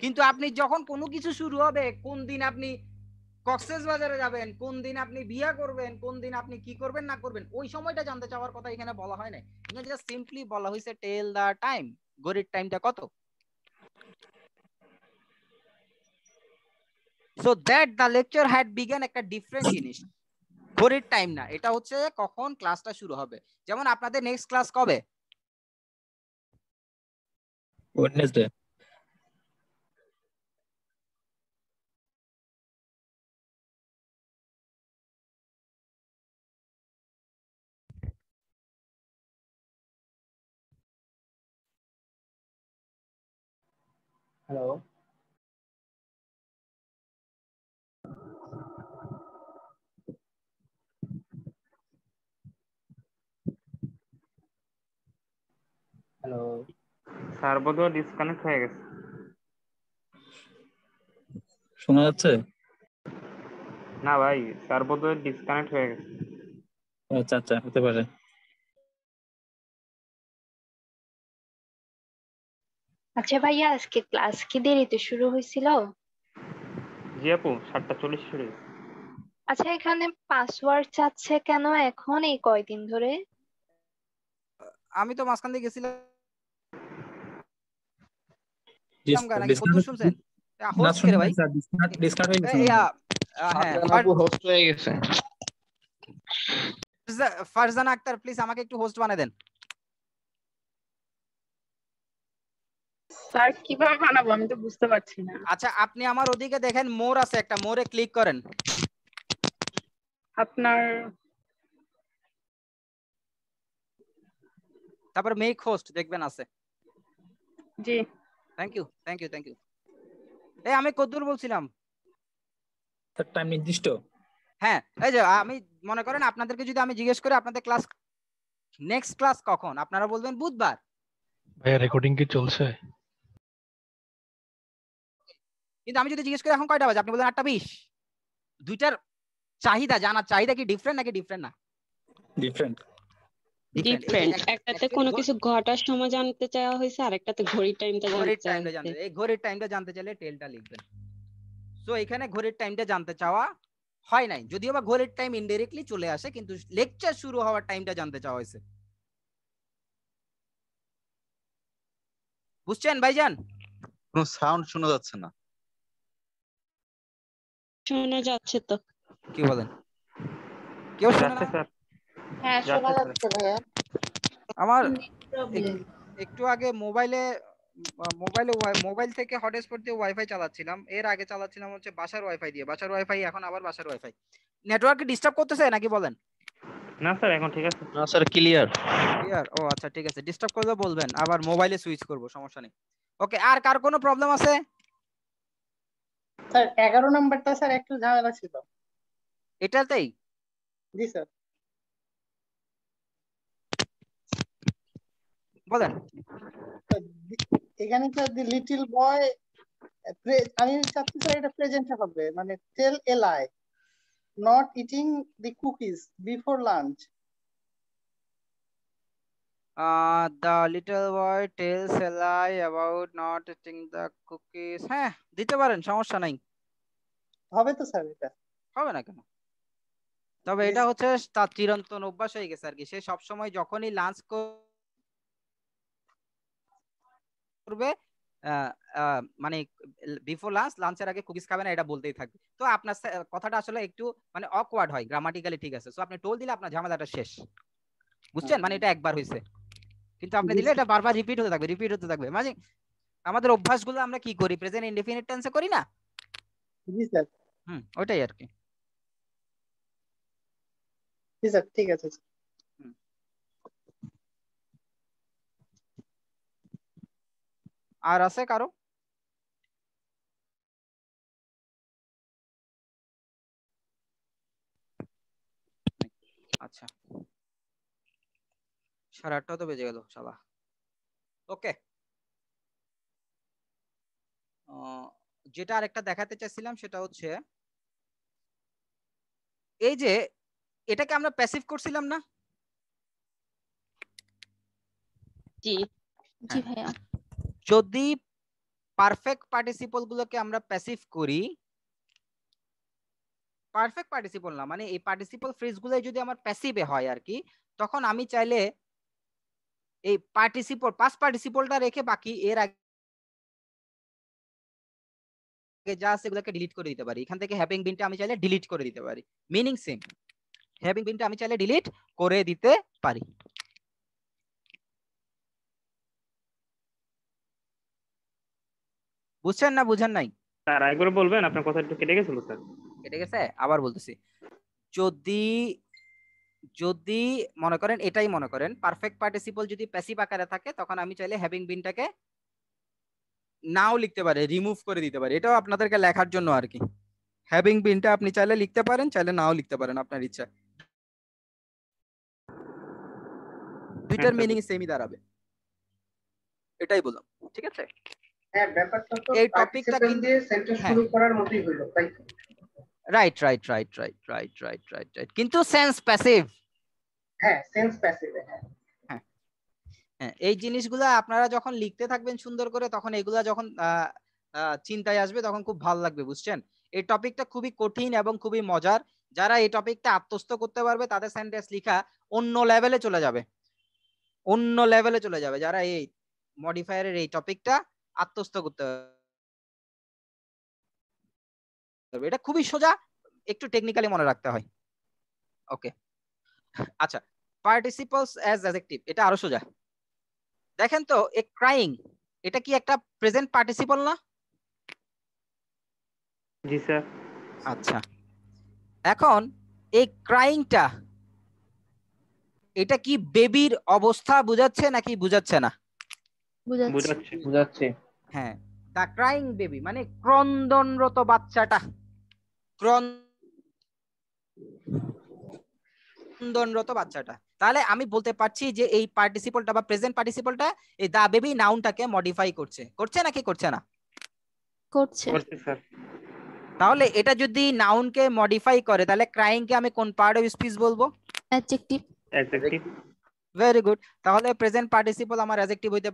কিন্তু আপনি যখন কোনো কিছু শুরু হবে, কোন দিন আপনি কক্সবাজারে যাবেন, কোন দিন আপনি বিয়া করবেন, কোন দিন আপনি কি করবেন না করবেন, ওই সময়টা জানতে চাওয়ার কথা এখানে বলা হয় না। এখানে জাস্ট সিম্পলি বলা হয়েছে টেল দ্য টাইম, ঘড়ির টাইমটা কত। So that the lecture had began একটা ডিফারেন্ট জিনিস, ঘড়ির টাইম না, এটা হচ্ছে কখন ক্লাসটা শুরু হবে। যেমন আপনাদের নেক্সট ক্লাস কবে? ওয়েডনেসডে। হ্যালো, হ্যালো স্যার বোধহয় ডিসকানেক্ট হয়ে গেছে। শোনা যাচ্ছে? না ভাই, স্যার বোধহয় ডিসকানেক্ট হয়ে গেছে। আচ্ছা আচ্ছা, হতে পারে। আচ্ছা ভাইয়া, আজকে ক্লাস কি দেরিতে শুরু হয়েছিল? জি আপু, 7:40 শুরু হয়েছে। আচ্ছা, এখানে পাসওয়ার্ড চাচ্ছে কেন এখন এই কয়দিন ধরে? আমি তো মাঝখান দিয়ে গেছিলাম নাকি, ডিসকানেক্ট কত শুনছেন? হোস্ট করে ভাই, ডিসকানেক্ট হয়ে গেছে। হ্যাঁ হোস্ট হয়ে গেছে। ফারজানা আক্তার প্লিজ আমাকে একটু হোস্ট বানিয়ে দেন। স্যার কিভাবে বানাবো আমি তো বুঝতে পারছি না। আচ্ছা, আপনি আমার ওদিকে দেখেন মোর আছে একটা, মোরে ক্লিক করেন। আপনার তারপর মেক হোস্ট দেখবেন আছে। জি, thank you thank you thank you. এই আমি কদ্দুর বলছিলাম। তার টাইম নির্দিষ্ট? হ্যাঁ, এই যে আমি মনে করেন আপনাদেরকে যদি আমি জিজ্ঞেস করি আপনাদের ক্লাস নেক্সট ক্লাস কখন, আপনারা বলবেন বুধবার। ভাইয়া রেকর্ডিং কি চলছে? কিন্তু আমি যদি জিজ্ঞেস করি এখন কয়টা বাজে, আপনি বলবেন 8:20। দুইটার চাহিদা, জানার চাহিদা কি ডিফারেন্ট নাকি ডিফারেন্ট না? ডিফারেন্ট। ডিফারেন্ট। একটাতে কোনো কিছু ঘটার সময় জানতে চাওয়া হয়েছে, আর একটাতে ঘড়ির টাইমটা জানতে চাওয়া হয়েছে। এই ঘড়ির টাইমটা জানতে চাইলে টেলটা লিখবেন। সো এখানে ঘড়ির টাইমটা জানতে চাওয়া হয় নাই, যদিও বা ঘড়ির টাইম ইনডাইরেক্টলি চলে আসে, কিন্তু লেকচার শুরু হওয়ার টাইমটা জানতে চাওয়া হয়েছে। বুঝছেন ভাইজান? কোনো সাউন্ড শোনা যাচ্ছে না। শোনা যাচ্ছে তো। কি বলেন? কেউ শোনে না? হ্যাঁ, শোনা যাচ্ছে ভাইয়া। আমার একটু আগে মোবাইল থেকে হটস্পট দিয়ে ওয়াইফাই চালাচ্ছিলাম, এর আগে চালাচ্ছিলাম হচ্ছে বাসার ওয়াইফাই দিয়ে, বাসার ওয়াইফাই, এখন আবার বাসার ওয়াইফাই। নেটওয়ার্কে ডিস্টার্ব করতেছে নাকি বলেন? না স্যার, এখন ঠিক আছে। না স্যার, ক্লিয়ার। ক্লিয়ার? ও আচ্ছা, ঠিক আছে। ডিস্টার্ব করলে বলবেন, আবার মোবাইলে সুইচ করব, সমস্যা নেই। ওকে, আর কার কোনো প্রবলেম আছে? স্যার 11 নাম্বারটা স্যার একটু ঝামেলা ছিল। এটাতেই? জি স্যার। বলেন। এখানে স্যার দি লিটল বয়, আমি চাচ্ছি স্যার এটা প্রেজেন্টে হবে, মানে tell a lie, not eating the cookies before lunch. The little boy tells a lie about not eating the cookies. হ্যাঁ, দিতে পারেন, সমস্যা নাই। হবে তো স্যার? এটা হবে না কেন? তবে এটা হচ্ছে তার চিরন্তন অভ্যাস হয়ে গেছে আর কি। সে সবসময় যখনই লাঞ্চ করবে মানে বিফোর লাঞ্চের আগে কুকিজ খাবে না, এটা বলতেই থাকবে। তো আপনার কথাটা আসলে একটু মানে অকওয়ার্ড হয়, গ্রামাটিক্যালি ঠিক আছে। সো আপনি টোল দিলে আপনার ঝামেলাটা শেষ, বুঝছেন? মানে এটা একবার হয়েছে, কিন্তু আপনি দিলে এটা বারবার রিপিট হতে থাকবে। মানে আমাদের অভ্যাসগুলো আমরা কি করি, প্রেজেন্ট ইনডেফিনিট টেন্সে করি না? জি স্যার। ওইটাই আর কি। জি স্যার, ঠিক আছে। আর আছে কারো? আচ্ছা, 8:30 তো বেজে গেল শালা। ওকে, যেটা আরেকটা দেখাতে চাইছিলাম সেটা হচ্ছে এই যে এটাকে আমরা প্যাসিভ করছিলাম না? জি জি ভাইয়া। যদি পারফেক্ট পার্টিসিপল গুলোকে আমরা প্যাসিভ করি, পারফেক্ট পার্টিসিপল না মানে এই পার্টিসিপল ফ্রেজ গুলো যদি আমার প্যাসিভে হয় আর কি, তখন আমি চাইলে এই পার্টিসিপল পাস্ট পার্টিসিপলটা রেখে বাকি এর আগে যা আছে সেগুলোকে ডিলিট করে দিতে পারি। এখান থেকে হ্যাভিং বিনটা আমি চাইলে ডিলিট করে দিতে পারি, মিনিং সেম। হ্যাভিং বিনটা আমি চাইলে ডিলিট করে দিতে পারি। বুঝছেন না বুঝেন নাই? স্যার একবার বলবেন, আপনার কথা একটু কেটে গেছিল স্যার। কেটে গেছে, আবার বলতেছি। যদি যদি মনে করেন এটাই মনে করেন পারফেক্ট পার্টিসিপল যদি প্যাসিভ আকারে থাকে, তখন আমি চাইলে হ্যাভিং বিনটাকে নাও লিখতে পারি, রিমুভ করে দিতে পারি। এটাও আপনাদেরকে লেখার জন্য আর কি। হ্যাভিং বিনটা আপনি চাইলে লিখতে পারেন, চাইলে নাও লিখতে পারেন, আপনার ইচ্ছা। দুইটার মিনিং সেমই দাঁড়াবে, এটাই বললাম। ঠিক আছে, হ্যাঁ ব্যাপারটা তো এই টপিকটা কিন্তু দিয়ে সেন্টেন্স শুরু করার মতই হলো, তাই তো? রাইট, কিন্তু সেন্স প্যাসিভ। হ্যাঁ, সেন্স প্যাসিভ। হ্যাঁ, এই জিনিসগুলো আপনারা যখন লিখতে থাকবেন সুন্দর করে, তখন এগুলা যখন চিন্তায় আসবে তখন খুব ভালো লাগবে, বুঝছেন? এই টপিকটা খুবই কঠিন এবং খুবই মজার। যারা এই টপিকটা আত্মস্থ করতে পারবে তাদের সেন্টেন্স লেখা অন্য লেভেলে চলে যাবে, যারা এই মডিফায়ারের এই টপিকটা আত্মস্থ করতে পারবে। এটা খুবই সোজা, একটু টেকনিক্যালি মনে রাখতে হয়। ওকে, আচ্ছা, পার্টিসিপলস অ্যাজ অ্যাডজেক্টিভ এটা আরো সোজা। দেখেন তো, এ ক্রাইং এটা কি একটা প্রেজেন্ট পার্টিসিপল না? জি স্যার। আচ্ছা, এখন এই ক্রাইংটা এটা কি বেবির অবস্থা বুঝাচ্ছে নাকি বুঝাচ্ছে না? বুঝাচ্ছে। হ্যাঁ, দা ক্রাইং বেবি মানে ক্রন্দনরত বাচ্চাটা, ক্রন্দনরত বাচ্চাটা। তাহলে আমি বলতে পারছি যে এই পার্টিসিপলটা বা প্রেজেন্ট পার্টিসিপলটা এই দা বেবি নাউনটাকে মডিফাই করছে নাকি করছে না? করছে। স্যার। তাহলে এটা যদি নাউনকে মডিফাই করে, তাহলে ক্রাইং কে আমি কোন পার্ট অফ স্পিচ বলবো? অ্যাডজেক্টিভ। Very good. তাহলে প্রেজেন্ট পার্টিসিপল আমার অ্যাডজেক্টিভ হইতে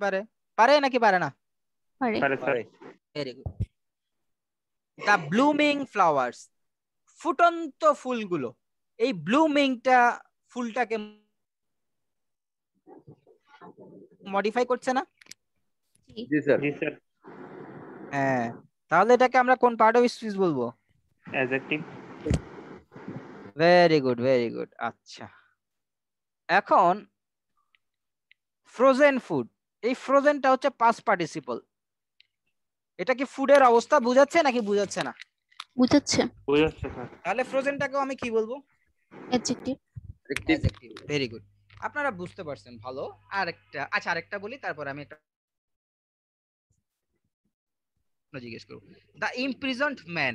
পারে নাকি পারে না? পারে। Very good. The blooming flowers, ফুটন্ত ফুলগুলো, এই ব্লুমিংটা ফুলটাকে মডিফাই করছে না? জি স্যার। হ্যাঁ, তাহলে এটাকে আমরা কোন পার্ট অফ স্পিচ বলবো? অ্যাডজেক্টিভ। Very good. আচ্ছা, এখন ফ্রোজেন ফুড, এই ফ্রোজেনটা হচ্ছে পাস্ট পার্টিসিপল। এটা কি ফুডের অবস্থা বুঝাচ্ছে নাকি বুঝাচ্ছে না? বুঝাচ্ছে। স্যার। তাহলে ফ্রোজেনটাকেও আমি কি বলবো? অ্যাডজেক্টিভ। ভেরি গুড, আপনারা বুঝতে পারছেন ভালো। আরেকটা বলি, তারপর আমি একটা জিজ্ঞেস করব। দা ইমপ্রিজন্ড ম্যান,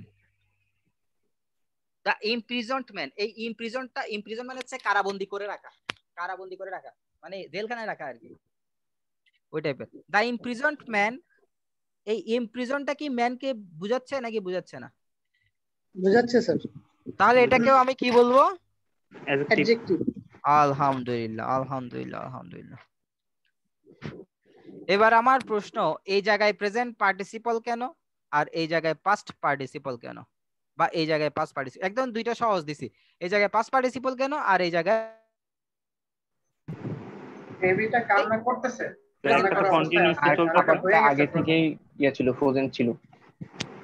এই ইমপ্রিজন মানে হচ্ছে কারাবন্দী করে রাখা মানে জেলখানায় রাখা আর কি, ওই টাইপের। দা ইমপ্রিজন্ড ম্যান, এই ইমপ্রিজনটা কি ম্যানকে বুঝাচ্ছে নাকি বুঝাচ্ছে না? বুঝাচ্ছে স্যার। তাহলে এটাকেও আমি কি বলবো? অ্যাডজেক্টিভ। আলহামদুলিল্লাহ। এবার আমার প্রশ্ন, এই জায়গায় প্রেজেন্ট পার্টিসিপল কেন আর এই জায়গায় পাস্ট পার্টিসিপল কেন? বা এই জায়গায় পাস্ট পার্টিসিপল, একদম দুইটা সহজ দিছি। এই জায়গায় পাস্ট পার্টিসিপল কেন আর এই জায়গায় বেবিটা কান্না করতেছে, প্রেজেন্ট কান্না করা অবস্থায় আছে, আর কান্নাটা হয়ে খাবারটা গেছে আগে থেকেই ইয়ে ছিল, ফ্রোজেন ছিল।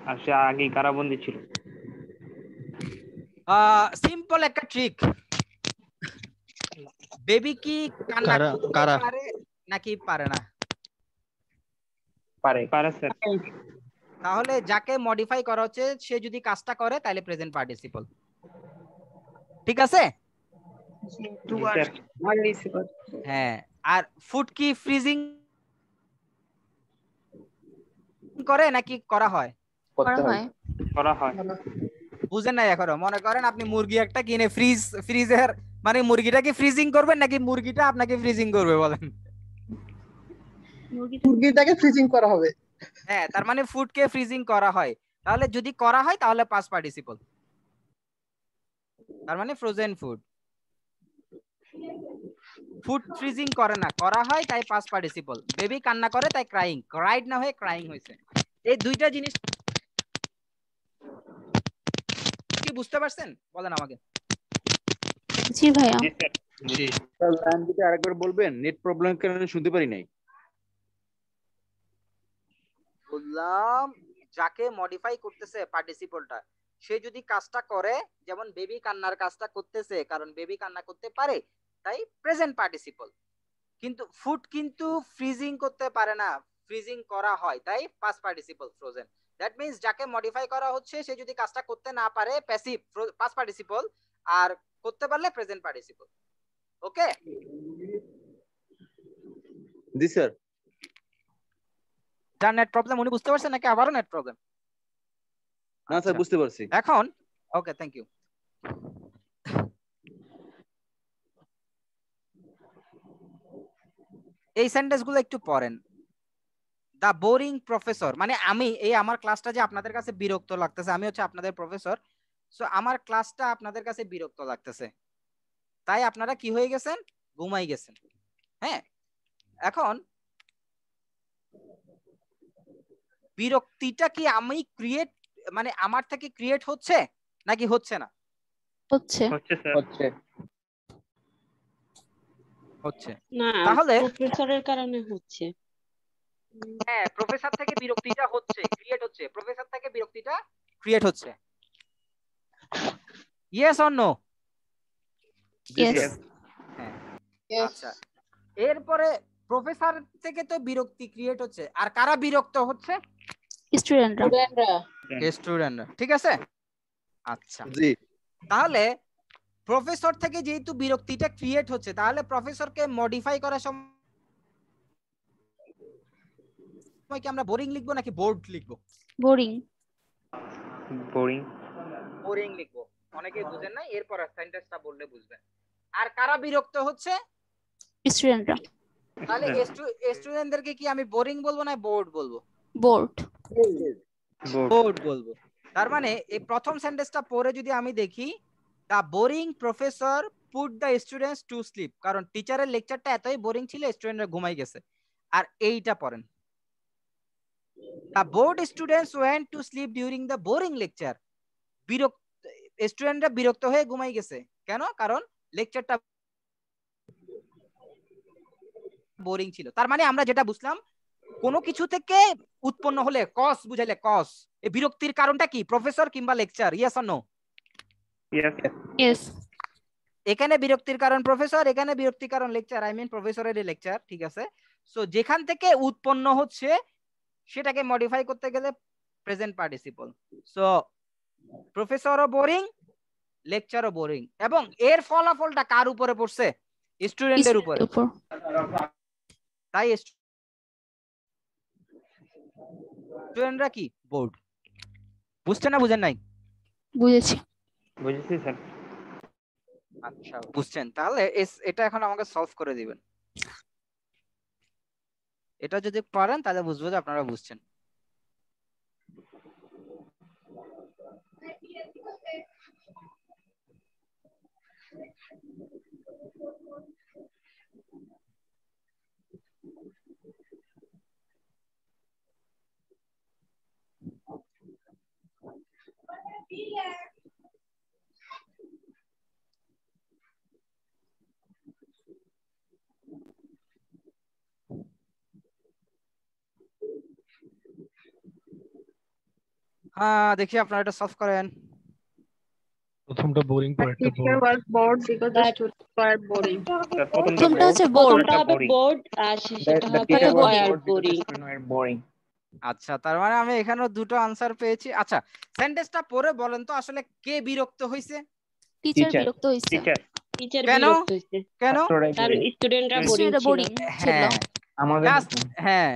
আর সে আগেই কারাবন্দী ছিল। সিম্পল একটা ট্রিক। বেবি কি কান্না করতে পারে নাকি পারে না? পারে স্যার। তাহলে যাকে মডিফাই করা হচ্ছে সে যদি কাজটা করে তাহলে প্রেজেন্ট পার্টিসিপল। ঠিক আছে? হ্যাঁ। আর ফুড কি ফ্রিজিং করে নাকি করা হয়? করা হয়। বুঝেন নাই এখনো? মনে করেন আপনি মুরগি একটা কিনে ফ্রিজের মানে মুরগিটাকে ফ্রিজিং করবেন নাকি মুরগিটা আপনাকে ফ্রিজিং করবে বলেন? মুরগিটাকে ফ্রিজিং করা হবে। হ্যাঁ, তার মানে ফুডকে ফ্রিজিং করা হয়। তাহলে যদি করা হয় তাহলে পাস্ট পার্টিসিপল, তার মানে ফ্রোজেন ফুড। ফুড ফ্রিজিং করে না, করা হয় তাই পাস্ট পার্টিসিপল। বেবি কান্না করে তাই ক্রাইং, ক্রাইড না হয়ে ক্রাইং হয়েছে। এই দুইটা জিনিস কি বুঝতে পারছেন বলেন আমাকে? জি ভাইয়া। জি স্যার, লাইন দুটো আরেকবার বলবেন, নেট প্রবলেমের কারণে শুনতে পারি নাই। বললাম যাকে মডিফাই করতেছে পার্টিসিপলটা, সে যদি কাজটা করে, যেমন বেবি কান্নার কাজটা করতেছে কারণ বেবি কান্না করতে পারে তাই প্রেজেন্ট পার্টিসিপল। কিন্তু ফুড কিন্তু ফ্রিজিং করতে পারে না, ফ্রিজিং করা হয় তাই past participle frozen. That means যাকে মডিফাই করা হচ্ছে সে যদি কাজটা করতে না পারে প্যাসিভ পাস্ট পার্টিসিপল, আর করতে পারলে প্রেজেন্ট পার্টিসিপল। ওকে? জি স্যার। যার নেট প্রবলেম উনি বুঝতে পারছেন নাকি আবারও নেট প্রবলেম? না স্যার, বুঝতে পারছি। এখন ওকে, থ্যাংক ইউ। এই সেন্টেন্স গুলো একটু পড়েন। দা বোরিং প্রফেসর, মানে আমি এই আমার ক্লাসটা যে আপনাদের কাছে বিরক্ত লাগতেছে, আমি হচ্ছে আপনাদের প্রফেসর, সো আমার ক্লাসটা আপনাদের কাছে বিরক্ত লাগতেছে তাই আপনারা কি হয়ে গেছেন? ঘুমাই গেছেন। হ্যাঁ, এখন বিরক্তিটা কি আমি ক্রিয়েট মানে আমার থেকে ক্রিয়েট হচ্ছে নাকি হচ্ছে না? হচ্ছে। হচ্ছে হচ্ছে। না, তাহলে প্রফেসরের কারণে হচ্ছে। হ্যাঁ, প্রফেসর থেকে বিরক্তিটা হচ্ছে, ক্রিয়েট হচ্ছে, প্রফেসর থেকে বিরক্তিটা ক্রিয়েট হচ্ছে। Yes or no? ইয়েস। হ্যাঁ, আচ্ছা। এরপরে প্রফেসর থেকে তো বিরক্তি ক্রিয়েট হচ্ছে, আর কারা বিরক্ত হচ্ছে? স্টুডেন্টরা। ঠিক আছে? আচ্ছা, জি। তাহলে প্রফেসর থেকে যেহেতু বিরক্তিটা ক্রিয়েট হচ্ছে, তাহলে প্রফেসরকে মডিফাই করার সময় কি আমরা বোরিং লিখবো নাকি বোর্ড লিখবো? বোরিং। বোরিং। বোরিং লিখবো। অনেকেই বুঝেন না, এরপর সেন্টেন্সটা বললে বুঝবেন। আর কারা বিরক্ত হচ্ছে? স্টুডেন্টরা। তাহলে স্টুডেন্টদেরকে কি আমি বোরিং বলবো না বোর্ড বলবো? বোর্ড। বোর্ড বলবো। তার মানে এই প্রথম সেন্টেন্সটা পড়ে যদি আমি দেখি, the boring professor put the students to sleep, কারণ টিচারের লেকচারটা এতই বোরিং ছিল স্টুডেন্টরা ঘুমাই গেছে। আর এইটা পড়েন, the bored students went to sleep during the boring lecture. স্টুডেন্টরা বিরক্ত হয়ে ঘুমাই গেছে কেন? কারণ লেকচারটা বোরিং ছিল। তার মানে আমরা যেটা বুঝলাম, কোনো কিছু থেকে উৎপন্ন হলে কজ বুঝাইলে কজ, এই বিরক্তির কারণটা কি? প্রফেসর কিংবা lecture? Yes or no? Yes. এখানে বিরক্তির কারণ প্রফেসর, এখানে বিরক্তির কারণ লেকচার, আই মিন প্রফেসরের লেকচার। ঠিক আছে? সো যেখান থেকে উৎপন্ন হচ্ছে সেটাকে মডিফাই করতে গেলে প্রেজেন্ট পার্টিসিপল। সো প্রফেসরও বোরিং, লেকচারও বোরিং, এবং এর ফলাফলটা কার উপরে পড়ছে? স্টুডেন্টের উপরে। তাই স্টুডেন্টরা কি বোর্ড। বুঝছেন না বুঝেন নাই? বুঝেছি। বুঝেছি স্যার। আচ্ছা, বুঝছেন। তাহলে এটা এখন আমাকে সলভ করে দিবেন। এটা যদি পারেন তাহলে বুঝবো যে আপনারা বুঝছেন। হ্যাঁ দেখি আপনারা এটা সলভ করেন। প্রথমটা বোরিং পরেরটা Teacher board. was bored because the students were boring. প্রথমটা হচ্ছে প্রথমটা হবে বোর্ড আর শেষেরটা The হবে teacher was were bored because the boring. students were boring. আচ্ছা তার মানে আমি এখানেও দুটো আনসার পেয়েছি। আচ্ছা সেন্টেন্সটা পড়ে বলেন তো আসলে কে বিরক্ত হইছে? টিচার বিরক্ত হইছে। টিচার কেন? বিরক্ত হইছে কেন? তার স্টুডেন্টরা স্টুডেন্টরা বোরিং বোরিং ছিল। ছিল। আমাদের হ্যাঁ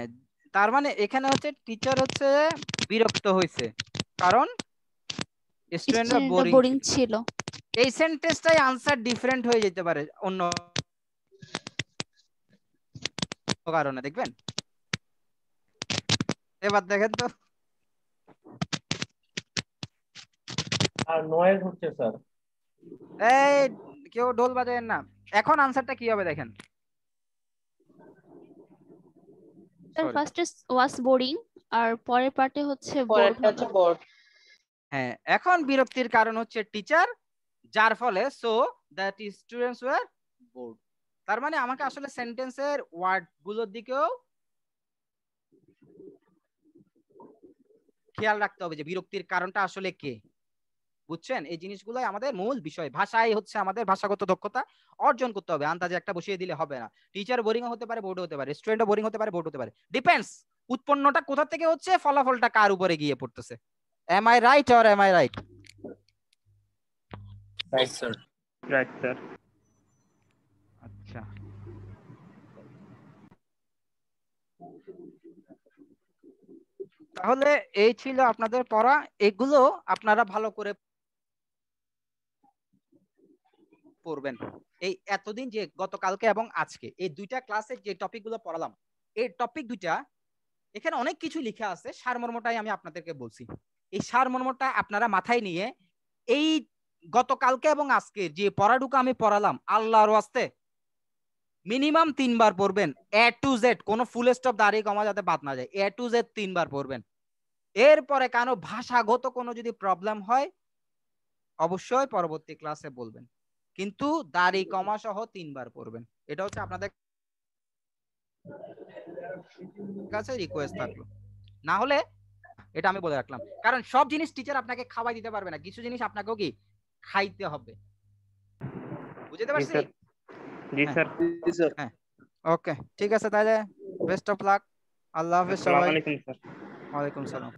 তার মানে এখানে হচ্ছে টিচার হচ্ছে বিরক্ত হইছে কারণ স্টুডেন্টরা স্টুডেন্টরা বোরিং বোরিং ছিল। এই সেন্টেন্সটাই আনসার ডিফারেন্ট হয়ে যেতে পারে অন্য কারণে, দেখবেন। এবার দেখেন তো আর নয়েজ হচ্ছে স্যার। এই কেউ ঢোল বাজাবেন না। এখন আনসারটা কি হবে দেখেন। স্যার ফার্স্টে ওয়াজ বোরিং আর পরের পার্টে হচ্ছে বোর্ড পরেরটা হচ্ছে bored. হ্যাঁ এখন বিরক্তির কারণ হচ্ছে টিচার, যার ফলে so that students were bored. তার মানে আমাকে আসলে সেন্টেন্সের ওয়ার্ড গুলোর দিকেও খেয়াল রাখতে হবে যে বিরক্তির কারণটা আসলে কে, বুঝছেন? এই জিনিসগুলোই আমাদের মূল বিষয়। ভাষাই হচ্ছে আমাদের ভাষাগত দক্ষতা অর্জন করতে হবে, আন্দাজে একটা বসিয়ে দিলে হবে না। টিচার বোরিং হতে পারে, বোর্ড হতে পারে, স্টুডেন্টও বোরিং হতে পারে, বোর্ড হতে পারে, ডিপেন্ডস উৎপন্নটা কোথা থেকে হচ্ছে, ফলাফলটা কার উপরে গিয়ে পড়তেছে। Am I right or am I right? Right sir. Right sir. আচ্ছা তাহলে এই ছিল আপনাদের পড়া, এগুলো আপনারা ভালো করে পড়বেন। এই এতদিন যে গতকালকে এবং আজকে এই দুইটা ক্লাসে যে টপিকগুলো পড়ালাম, এই টপিক দুইটা এখানে অনেক কিছু লেখা আছে, সারমর্মটাই আমি আপনাদেরকে বলছি। এই সারমর্মটা আপনারা মাথায় নিয়ে এই গতকালকে এবং আজকে যে পড়াটুকু আমি পড়ালাম আল্লাহর ওয়াস্তে মিনিমাম 3 বার পড়বেন, এ টু জেড, কোনো ফুল স্টপ দাঁড়িয়ে কমা যাতে বাদ না যায়, এ টু জেড 3 বার পড়বেন। এরপরে কেন ভাষাগত কোনো যদি প্রবলেম হয় অবশ্যই পরবর্তী ক্লাসে বলবেন, কিন্তু দাড়ি কমা সহ 3 বার পড়বেন। এটা হচ্ছে আপনাদের কাছে রিকোয়েস্ট থাকলো। না হলে এটা আমি বলে রাখলাম, কারণ সব জিনিস টিচার আপনাকে খাওয়াই দিতে পারবে না, কিছু জিনিস আপনাকেও কি খাইতে হবে। বুঝতে পারছি? জি স্যার। জি স্যার। হ্যাঁ ওকে ঠিক আছে, তাহলে বেস্ট অফ লাক। আল্লাহ হাফেজ সবাই। আসসালামু আলাইকুম স্যার। ওয়ালাইকুম সালাম।